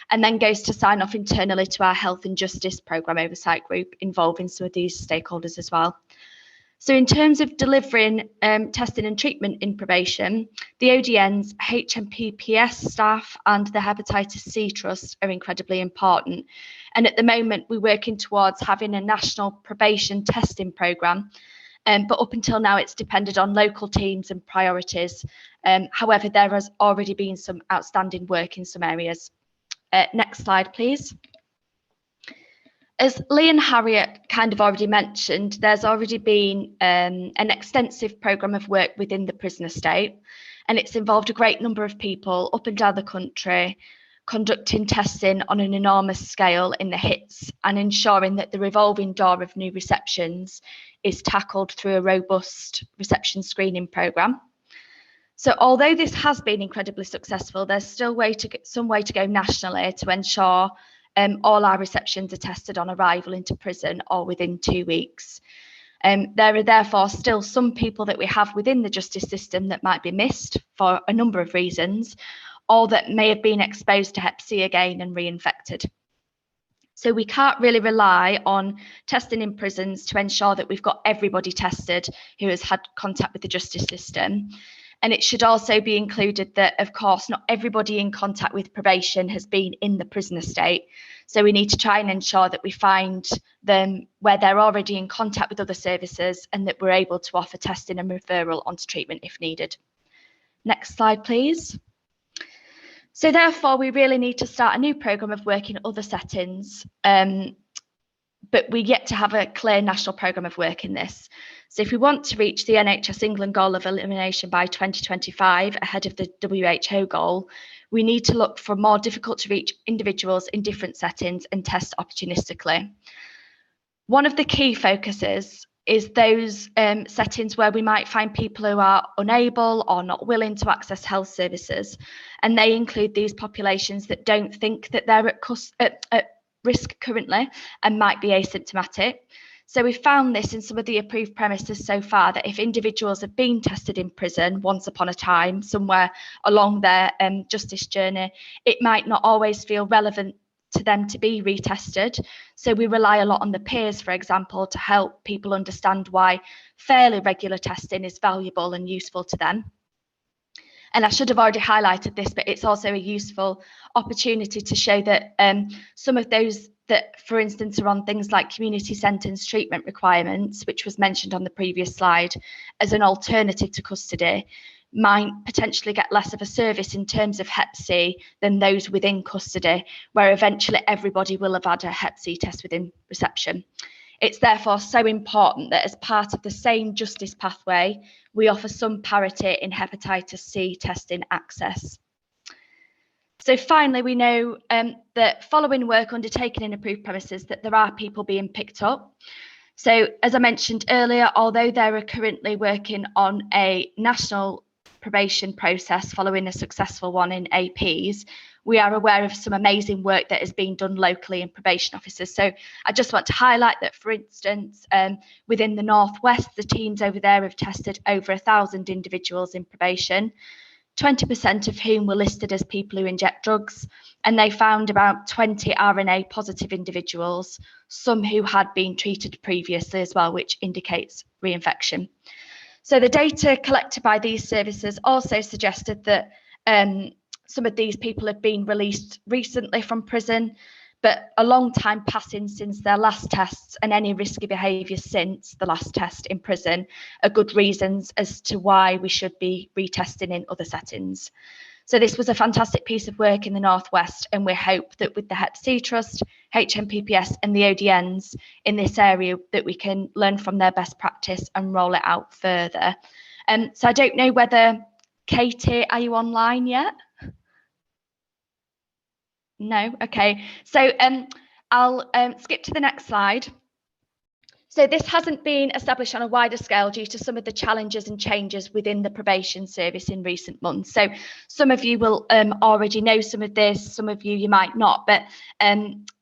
and then goes to sign off internally to our health and justice programme oversight group, involving some of these stakeholders as well. So in terms of delivering testing and treatment in probation, the ODNs, HNPPS staff and the Hepatitis C Trust are incredibly important. And at the moment, we're working towards having a national probation testing programme. But up until now, it's depended on local teams and priorities. However, there has already been some outstanding work in some areas. Next slide, please. As Lee and Harriet kind of already mentioned, there's already been an extensive programme of work within the prison estate, and it's involved a great number of people up and down the country, conducting testing on an enormous scale in the HITs and ensuring that the revolving door of new receptions is tackled through a robust reception screening programme. So although this has been incredibly successful, there's still some way to go nationally to ensure all our receptions are tested on arrival into prison or within 2 weeks. There are therefore still some people that we have within the justice system that might be missed for a number of reasons, or that may have been exposed to Hep C again and reinfected. So we can't really rely on testing in prisons to ensure that we've got everybody tested who has had contact with the justice system. And it should also be included that, of course, not everybody in contact with probation has been in the prison estate. So we need to try and ensure that we find them where they're already in contact with other services and that we're able to offer testing and referral onto treatment if needed. Next slide, please. So therefore, we really need to start a new programme of work in other settings, but we yet to have a clear national programme of work in this. So if we want to reach the NHS England goal of elimination by 2025, ahead of the WHO goal, we need to look for more difficult to reach individuals in different settings and test opportunistically. One of the key focuses is those settings where we might find people who are unable or not willing to access health services. And they include these populations that don't think that they're at risk currently and might be asymptomatic. So we've found this in some of the approved premises so far, that if individuals have been tested in prison once upon a time, somewhere along their justice journey, it might not always feel relevant to them to be retested. So we rely a lot on the peers, for example, to help people understand why fairly regular testing is valuable and useful to them. And I should have already highlighted this, but it's also a useful opportunity to show that some of those that, for instance, are on things like community sentence treatment requirements, which was mentioned on the previous slide, as an alternative to custody, might potentially get less of a service in terms of Hep C than those within custody, where eventually everybody will have had a Hep C test within reception. It's therefore so important that as part of the same justice pathway, we offer some parity in hepatitis C testing access. So finally, we know that following work undertaken in approved premises, that there are people being picked up. So as I mentioned earlier, although they are currently working on a national probation process following a successful one in APs, we are aware of some amazing work that is being done locally in probation officers. So I just want to highlight that, for instance, within the Northwest, the teams over there have tested over 1,000 individuals in probation, 20% of whom were listed as people who inject drugs, and they found about 20 RNA positive individuals, some who had been treated previously as well, which indicates reinfection. So the data collected by these services also suggested that some of these people have been released recently from prison, but a long time passing since their last tests, and any risky behaviour since the last test in prison are good reasons as to why we should be retesting in other settings. So this was a fantastic piece of work in the Northwest, and we hope that with the Hep C Trust, HMPPS and the ODNs in this area that we can learn from their best practice and roll it out further. So I don't know whether, Katie, are you online yet? No, okay. So I'll skip to the next slide. So this hasn't been established on a wider scale due to some of the challenges and changes within the probation service in recent months. So some of you will already know some of this, some of you might not, but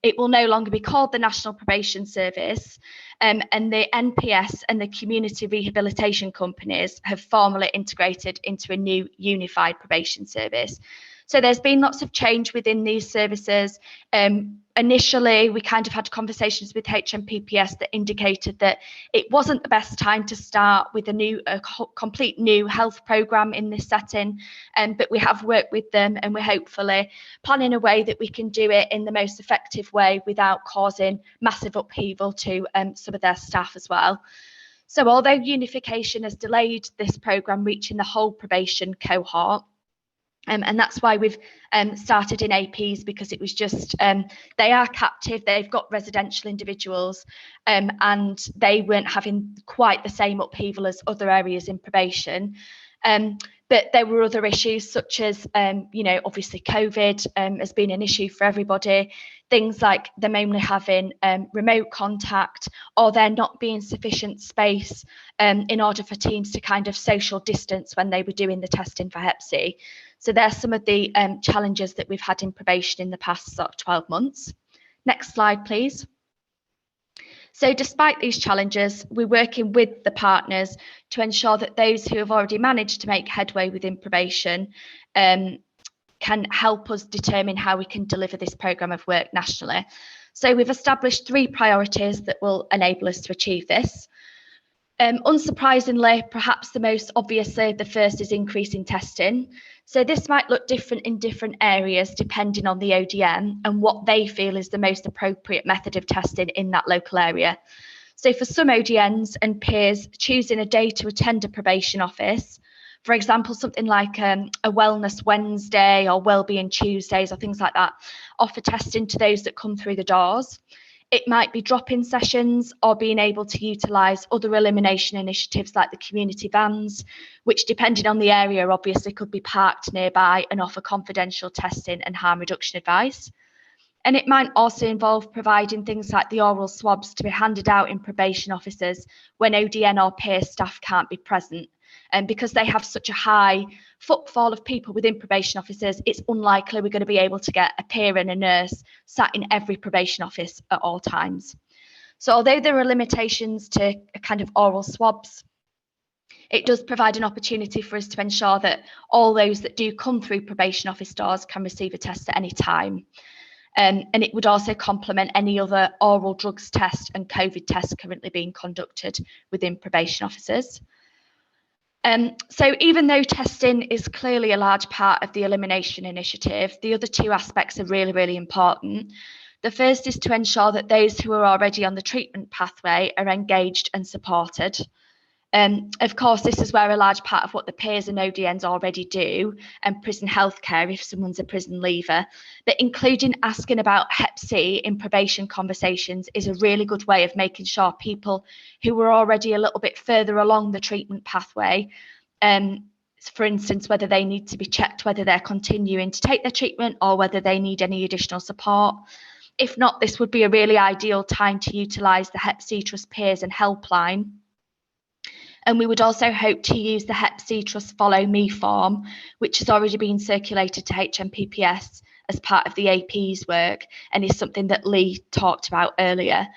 it will no longer be called the National Probation Service, and the NPS and the community rehabilitation companies have formally integrated into a new unified probation service. So there's been lots of change within these services. Initially, we kind of had conversations with HMPPS that indicated that it wasn't the best time to start with a complete new health programme in this setting, but we have worked with them, and we're hopefully planning a way that we can do it in the most effective way without causing massive upheaval to some of their staff as well. So although unification has delayed this programme reaching the whole probation cohort, and that's why we've started in APs, because it was just, they are captive, they've got residential individuals, and they weren't having quite the same upheaval as other areas in probation. But there were other issues such as, obviously COVID has been an issue for everybody. Things like them only having remote contact, or there not being sufficient space in order for teams to kind of social distance when they were doing the testing for Hep C. So there's some of the challenges that we've had in probation in the past sort of 12 months. Next slide, please. So despite these challenges, we're working with the partners to ensure that those who have already managed to make headway within probation can help us determine how we can deliver this programme of work nationally. So we've established 3 priorities that will enable us to achieve this. Unsurprisingly, perhaps the most obviously, the first is increasing testing. So this might look different in different areas depending on the ODM and what they feel is the most appropriate method of testing in that local area. So for some ODNs and peers, choosing a day to attend a probation office, for example, something like a Wellness Wednesday or Wellbeing Tuesdays or things like that, offer testing to those that come through the doors. It might be drop-in sessions or being able to utilise other elimination initiatives like the community vans, which depending on the area obviously could be parked nearby and offer confidential testing and harm reduction advice. And it might also involve providing things like the oral swabs to be handed out in probation offices when ODN or peer staff can't be present. And because they have such a high footfall of people within probation offices, it's unlikely we're going to be able to get a peer and a nurse sat in every probation office at all times. So although there are limitations to kind of oral swabs, it does provide an opportunity for us to ensure that all those that do come through probation office doors can receive a test at any time. And it would also complement any other oral drugs test and COVID tests currently being conducted within probation offices. So even though testing is clearly a large part of the elimination initiative, the other 2 aspects are really, really important. The first is to ensure that those who are already on the treatment pathway are engaged and supported. Of course, this is where a large part of what the peers and ODNs already do, and prison healthcare if someone's a prison leaver, but including asking about Hep C in probation conversations is a really good way of making sure people who are already a little bit further along the treatment pathway, for instance, whether they need to be checked, whether they're continuing to take their treatment or whether they need any additional support. If not, this would be a really ideal time to utilise the Hep C Trust Peers and Helpline. And we would also hope to use the Hep C Trust Follow Me form, which has already been circulated to HMPPS as part of the AP's work and is something that Lee talked about earlier.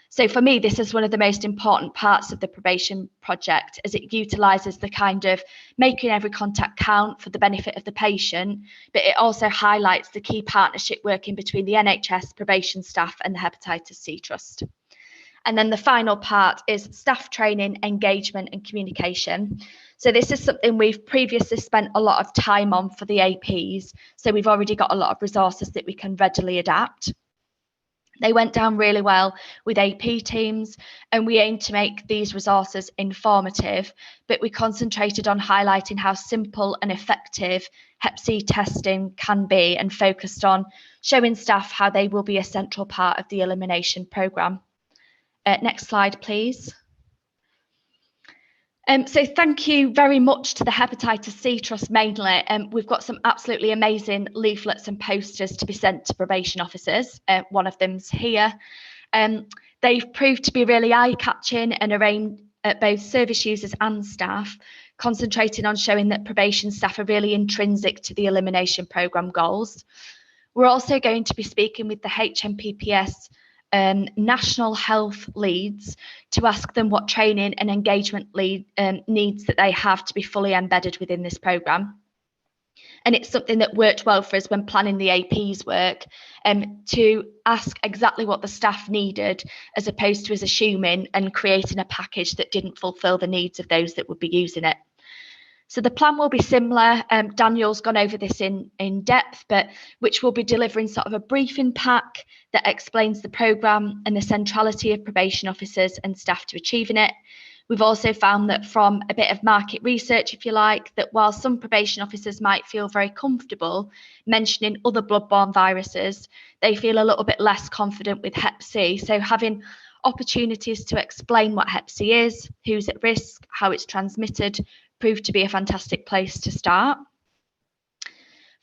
So for me, this is one of the most important parts of the probation project, as it utilises the kind of making every contact count for the benefit of the patient, but it also highlights the key partnership working between the NHS probation staff and the Hepatitis C Trust. And then the final part is staff training, engagement and communication. So this is something we've previously spent a lot of time on for the APs. So we've already got a lot of resources that we can readily adapt. They went down really well with AP teams, and we aim to make these resources informative, but we concentrated on highlighting how simple and effective Hep C testing can be and focused on showing staff how they will be a central part of the elimination programme. Next slide, please. So thank you very much to the Hepatitis C Trust mainly. We've got some absolutely amazing leaflets and posters to be sent to probation officers. One of them's here. They've proved to be really eye-catching and are aimed at both service users and staff, concentrating on showing that probation staff are really intrinsic to the elimination programme goals. We're also going to be speaking with the HMPPS national health leads to ask them what training and engagement needs that they have to be fully embedded within this programme. And it's something that worked well for us when planning the AP's work, to ask exactly what the staff needed, as opposed to us assuming and creating a package that didn't fulfil the needs of those that would be using it. So the plan will be similar. Daniel's gone over this in depth, but which will be delivering sort of a briefing pack that explains the programme and the centrality of probation officers and staff to achieving it. We've also found that from a bit of market research, if you like, that while some probation officers might feel very comfortable mentioning other bloodborne viruses, they feel a little bit less confident with Hep C. So having opportunities to explain what Hep C is, who's at risk, how it's transmitted, proved to be a fantastic place to start.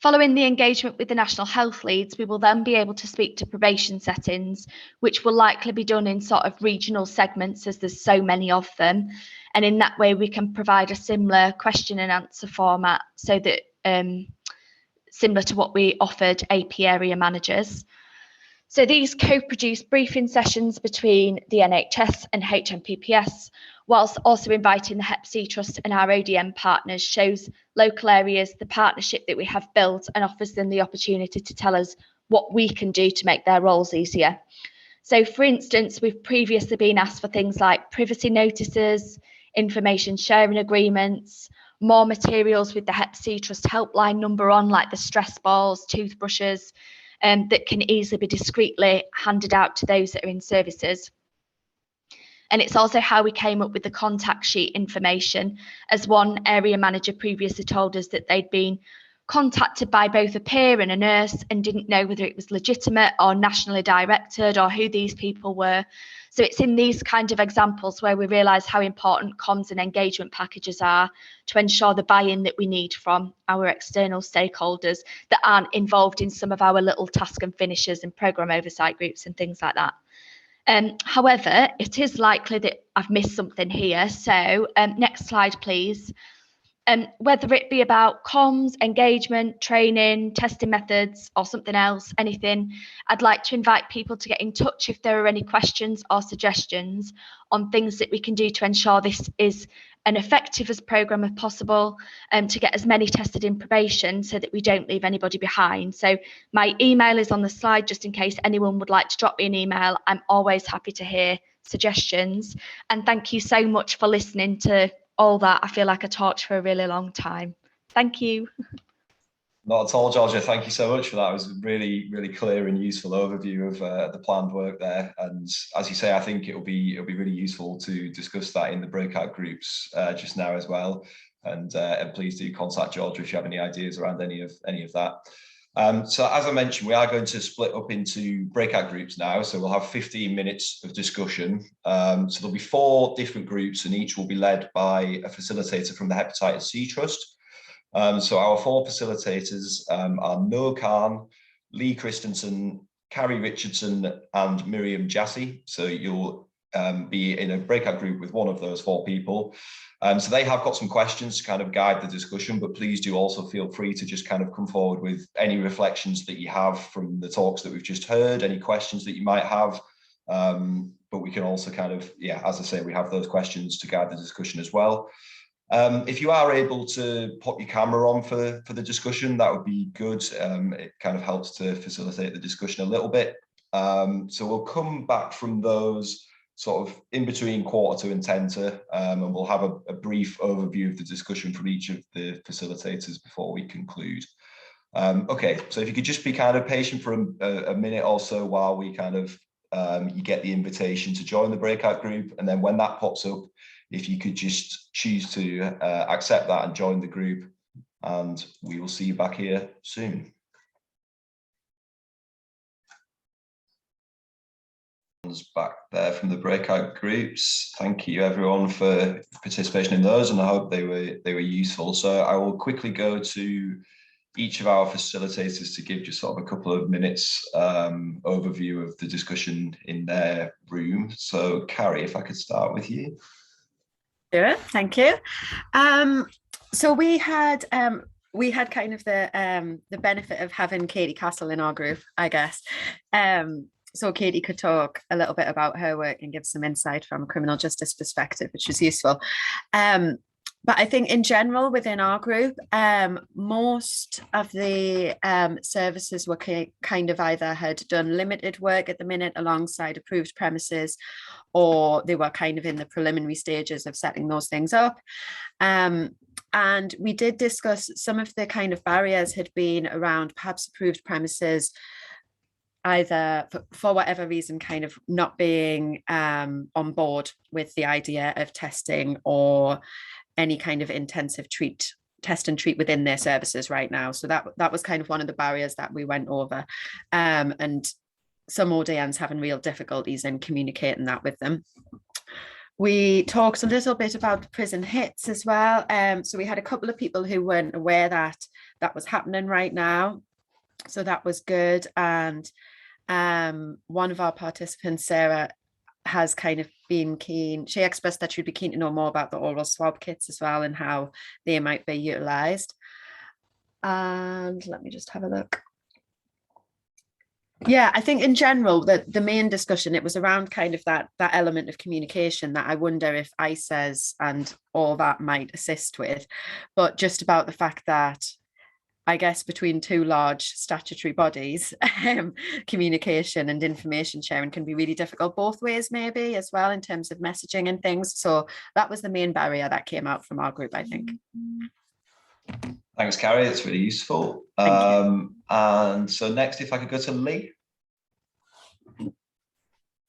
Following the engagement with the National Health Leads, we will then be able to speak to probation settings, which will likely be done in sort of regional segments as there's so many of them. And in that way, we can provide a similar question and answer format so that similar to what we offered AP area managers. So these co-produced briefing sessions between the NHS and HMPPS, whilst also inviting the Hep C Trust and our ODM partners, shows local areas the partnership that we have built and offers them the opportunity to tell us what we can do to make their roles easier. So for instance, we've previously been asked for things like privacy notices, information sharing agreements, more materials with the Hep C Trust helpline number on, like the stress balls, toothbrushes, that can easily be discreetly handed out to those that are in services. And it's also how we came up with the contact sheet information, as one area manager previously told us that they'd been contacted by both a peer and a nurse and didn't know whether it was legitimate or nationally directed or who these people were. So it's in these kind of examples where we realise how important comms and engagement packages are to ensure the buy-in that we need from our external stakeholders that aren't involved in some of our little task and finishes and programme oversight groups and things like that. However, it is likely that I've missed something here. So next slide, please. Whether it be about comms, engagement, training, testing methods, or something else, anything, I'd like to invite people to get in touch if there are any questions or suggestions on things that we can do to ensure this is an effective as programme as possible, to get as many tested in probation so that we don't leave anybody behind. So my email is on the slide just in case anyone would like to drop me an email. I'm always happy to hear suggestions. And thank you so much for listening to all that. I feel like I talked for a really long time. Thank you. Not at all, Georgia. Thank you so much for that. It was a really, really clear and useful overview of the planned work there. And as you say, I think it'll be really useful to discuss that in the breakout groups just now as well. And please do contact Georgia if you have any ideas around any of that. So as I mentioned, we are going to split up into breakout groups now. So we'll have 15 minutes of discussion. So there'll be 4 different groups and each will be led by a facilitator from the Hepatitis C Trust. So our 4 facilitators are Noah Khan, Lee Christensen, Carrie Richardson, and Miriam Jassy. So you'll be in a breakout group with one of those 4 people. So they have got some questions to kind of guide the discussion, but please do also feel free to just kind of come forward with any reflections that you have from the talks that we've just heard, any questions that you might have. But we can also kind of, as I say, we have those questions to guide the discussion as well. If you are able to pop your camera on for the discussion, that would be good. It kind of helps to facilitate the discussion a little bit. So we'll come back from those sort of in between 1/4 and 10 to, and we'll have a brief overview of the discussion from each of the facilitators before we conclude. Okay, so if you could just be kind of patient for a minute or so while we kind of, you get the invitation to join the breakout group, and then when that pops up, if you could just choose to accept that and join the group, and we will see you back here soon. Back there from the breakout groups. Thank you everyone for participation in those, and I hope they were useful. So I will quickly go to each of our facilitators to give just sort of a couple of minutes overview of the discussion in their room. So Carrie, if I could start with you. Sure, thank you. So we had kind of the benefit of having Katie Castle in our group, I guess. So Katie could talk a little bit about her work and give some insight from a criminal justice perspective, which was useful. But I think in general within our group, most of the services were kind of either had done limited work at the minute alongside approved premises, or they were kind of in the preliminary stages of setting those things up. And we did discuss some of the kind of barriers had been around perhaps approved premises, either for whatever reason kind of not being on board with the idea of testing or any kind of intensive test and treat within their services right now. So that was kind of one of the barriers that we went over, and some ODMs having real difficulties in communicating that with them. We talked a little bit about the prison hits as well. So we had a couple of people who weren't aware that that was happening right now. So that was good. And one of our participants, Sarah, has kind of been keen. She expressed that she'd be keen to know more about the oral swab kits as well and how they might be utilised. And let me just have a look. Yeah, I think in general that the main discussion, it was around kind of that element of communication that I wonder if ISAs and all that might assist with, but just about the fact that I guess between two large statutory bodies, communication and information sharing can be really difficult both ways maybe as well in terms of messaging and things. So that was the main barrier that came out from our group, I think. Thanks, Carrie. It's really useful. And so next, if I could go to Lee.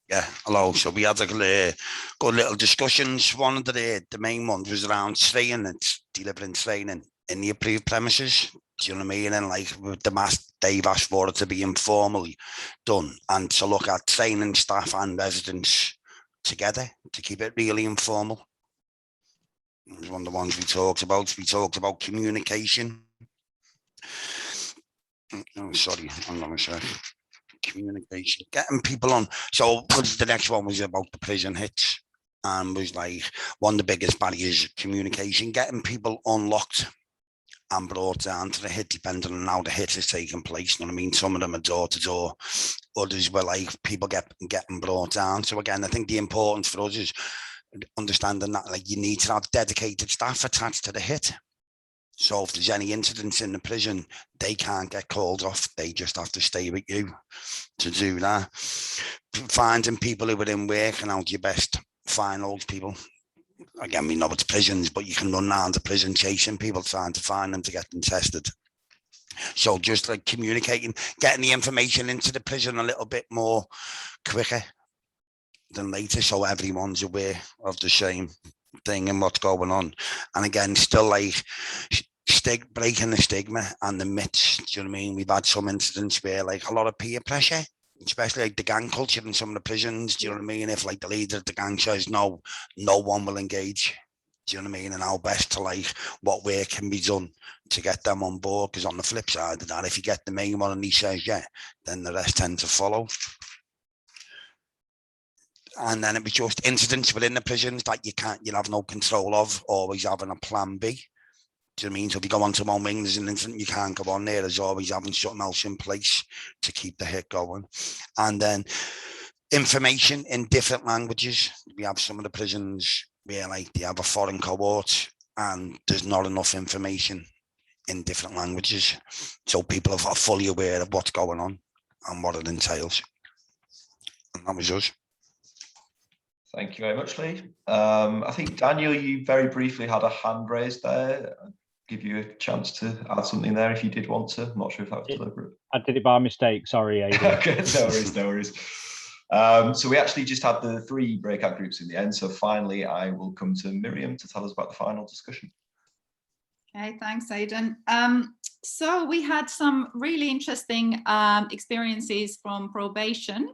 Yeah, hello. So we had a good little discussions. One of the main ones was around training, delivering training in the approved premises. Do you know what I mean? And like with the mass, they've asked for it to be informally done and to look at training staff and residents together to keep it really informal. It was one of the ones we talked about. We talked about communication. Oh, sorry, hang on a sec. Communication, getting people on. So the next one was about the prison hits and was like one of the biggest barriers, communication, getting people unlocked and brought down to the hit, depending on how the hit is taking place. You know what I mean? Some of them are door to door, others were like people getting brought down. So again, I think the importance for us is understanding that like you need to have dedicated staff attached to the hit. So if there's any incidents in the prison, they can't get called off. They just have to stay with you to do that. Finding people who are in work and how do you best find those people. Again, we know it's prisons, but you can run around the prison chasing people, trying to find them to get them tested. So just like communicating, getting the information into the prison a little bit more quicker than later, so everyone's aware of the same thing and what's going on. And again, still like breaking the stigma and the myths. Do you know what I mean? We've had some incidents where like a lot of peer pressure, especially like the gang culture in some of the prisons. Do you know what I mean? If like the leader of the gang says no, no one will engage. Do you know what I mean? And how best to like what work can be done to get them on board. Because on the flip side of that, if you get the main one and he says yeah, then the rest tend to follow. And then it was just incidents within the prisons that you'll have no control of, always having a plan B. Do you know what I mean? So if you go on to one wing, there's an incident, you can't go on there. There's always having something else in place to keep the hit going. And then information in different languages. We have some of the prisons where like they have a foreign cohort and there's not enough information in different languages. So people are fully aware of what's going on and what it entails. And that was us. Thank you very much, Lee. I think, Daniel, you very briefly had a hand raised there. I'll give you a chance to add something there if you did want to. I'm not sure if that was deliberate. I did it by mistake. Sorry, Aidan. Okay, no worries. So we actually just had the 3 breakout groups in the end. So finally, I will come to Miriam to tell us about the final discussion. Okay, thanks, Aidan. So we had some really interesting experiences from probation.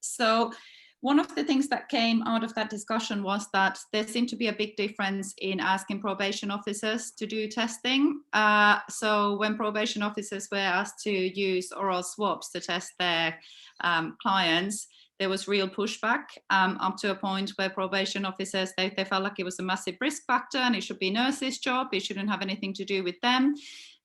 So one of the things that came out of that discussion was that there seemed to be a big difference in asking probation officers to do testing. So when probation officers were asked to use oral swabs to test their clients, there was real pushback up to a point where probation officers, they felt like it was a massive risk factor and it should be nurses' job, it shouldn't have anything to do with them.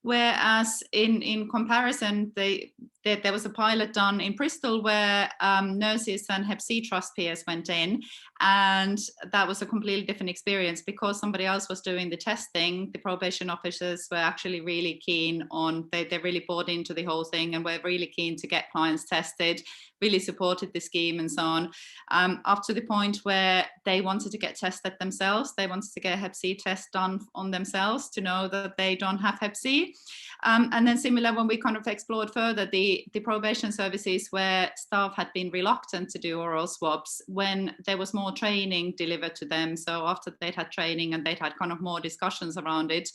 Whereas in comparison, there was a pilot done in Bristol where nurses and Hep C trust peers went in, and that was a completely different experience because somebody else was doing the testing. The probation officers were actually really keen on, they really bought into the whole thing and were really keen to get clients tested, really supported the scheme and so on, up to the point where they wanted to get tested themselves. They wanted to get a Hep C test done on themselves to know that they don't have Hep C. And then similar, when we kind of explored further, the probation services where staff had been reluctant to do oral swabs when there was more training delivered to them. So after they'd had training and they'd had kind of more discussions around it,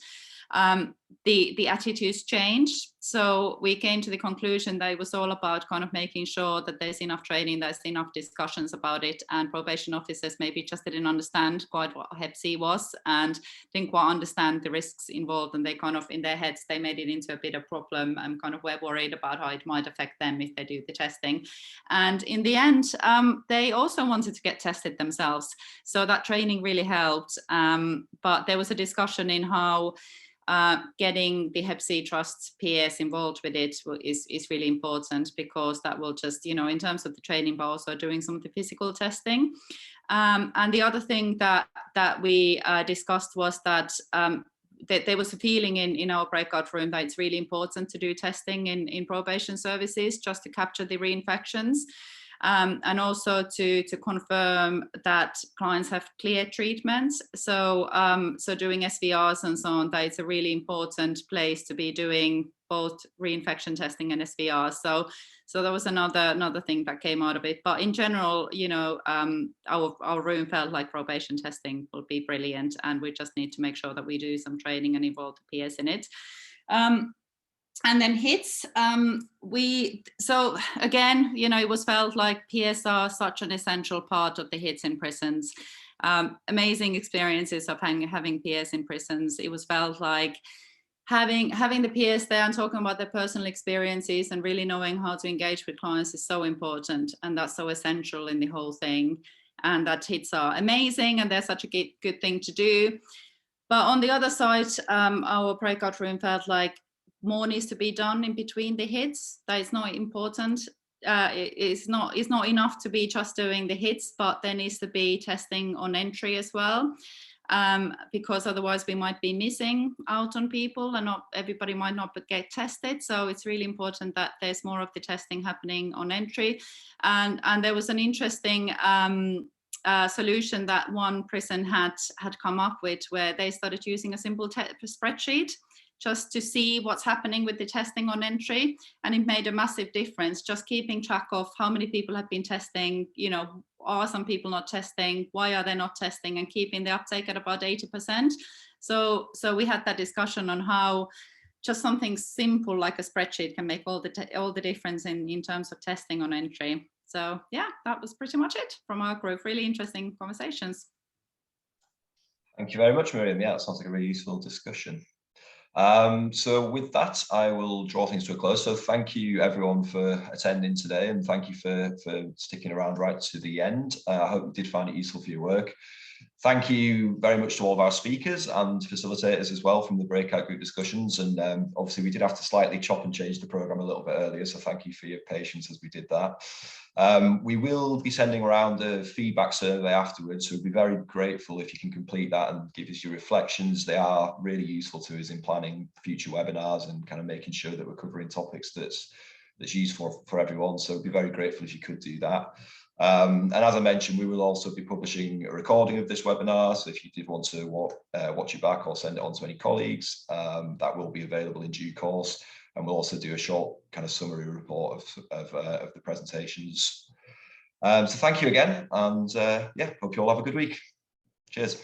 the attitudes changed. So we came to the conclusion that it was all about kind of making sure that there's enough training, there's enough discussions about it, and probation officers maybe just didn't understand quite what Hep C was and didn't quite understand the risks involved, and they kind of in their heads they made it into a bit of problem and kind of were worried about how it might affect them if they do the testing. And in the end, they also wanted to get tested themselves, so that training really helped. But there was a discussion in how getting the Hep C Trust's peers involved with it is really important, because that will just, you know, in terms of the training, but also doing some of the physical testing. And the other thing that we discussed was that there was a feeling in our breakout room that it's really important to do testing in probation services just to capture the reinfections. And also to confirm that clients have clear treatments. So doing SVRs and so on, that it's a really important place to be doing both reinfection testing and SVRs. So that was another thing that came out of it. But in general, you know, our room felt like probation testing will be brilliant, and we just need to make sure that we do some training and involve the peers in it. And then hits, so again, you know, it was felt like peers are such an essential part of the hits in prisons. Amazing experiences of having peers in prisons. It was felt like having the peers there and talking about their personal experiences and really knowing how to engage with clients is so important, and that's so essential in the whole thing. And that hits are amazing, and they're such a good thing to do. But on the other side, our breakout room felt like more needs to be done in between the hits. That is not important. It's not enough to be just doing the hits, but there needs to be testing on entry as well, because otherwise we might be missing out on people, and not everybody might not get tested. So it's really important that there's more of the testing happening on entry. And there was an interesting solution that one prison had come up with, where they started using a simple spreadsheet just to see what's happening with the testing on entry. And it made a massive difference, just keeping track of how many people have been testing, you know, are some people not testing, why are they not testing, and keeping the uptake at about 80%. So we had that discussion on how just something simple like a spreadsheet can make all the difference in terms of testing on entry. So yeah, that was pretty much it from our group. Really interesting conversations. Thank you very much, Miriam. Yeah, it sounds like a really useful discussion. So with that, I will draw things to a close. So thank you everyone for attending today, and thank you for sticking around right to the end. I hope you did find it useful for your work. Thank you very much to all of our speakers and facilitators as well from the breakout group discussions. And obviously we did have to slightly chop and change the programme a little bit earlier, so thank you for your patience as we did that. We will be sending around a feedback survey afterwards, so we'd be very grateful if you can complete that and give us your reflections. They are really useful to us in planning future webinars and kind of making sure that we're covering topics that's useful for everyone. So we'd be very grateful if you could do that. And as I mentioned, we will also be publishing a recording of this webinar, so if you did want to watch it back or send it on to any colleagues, that will be available in due course. And we'll also do a short kind of summary report of the presentations. So thank you again, and yeah, hope you all have a good week. Cheers.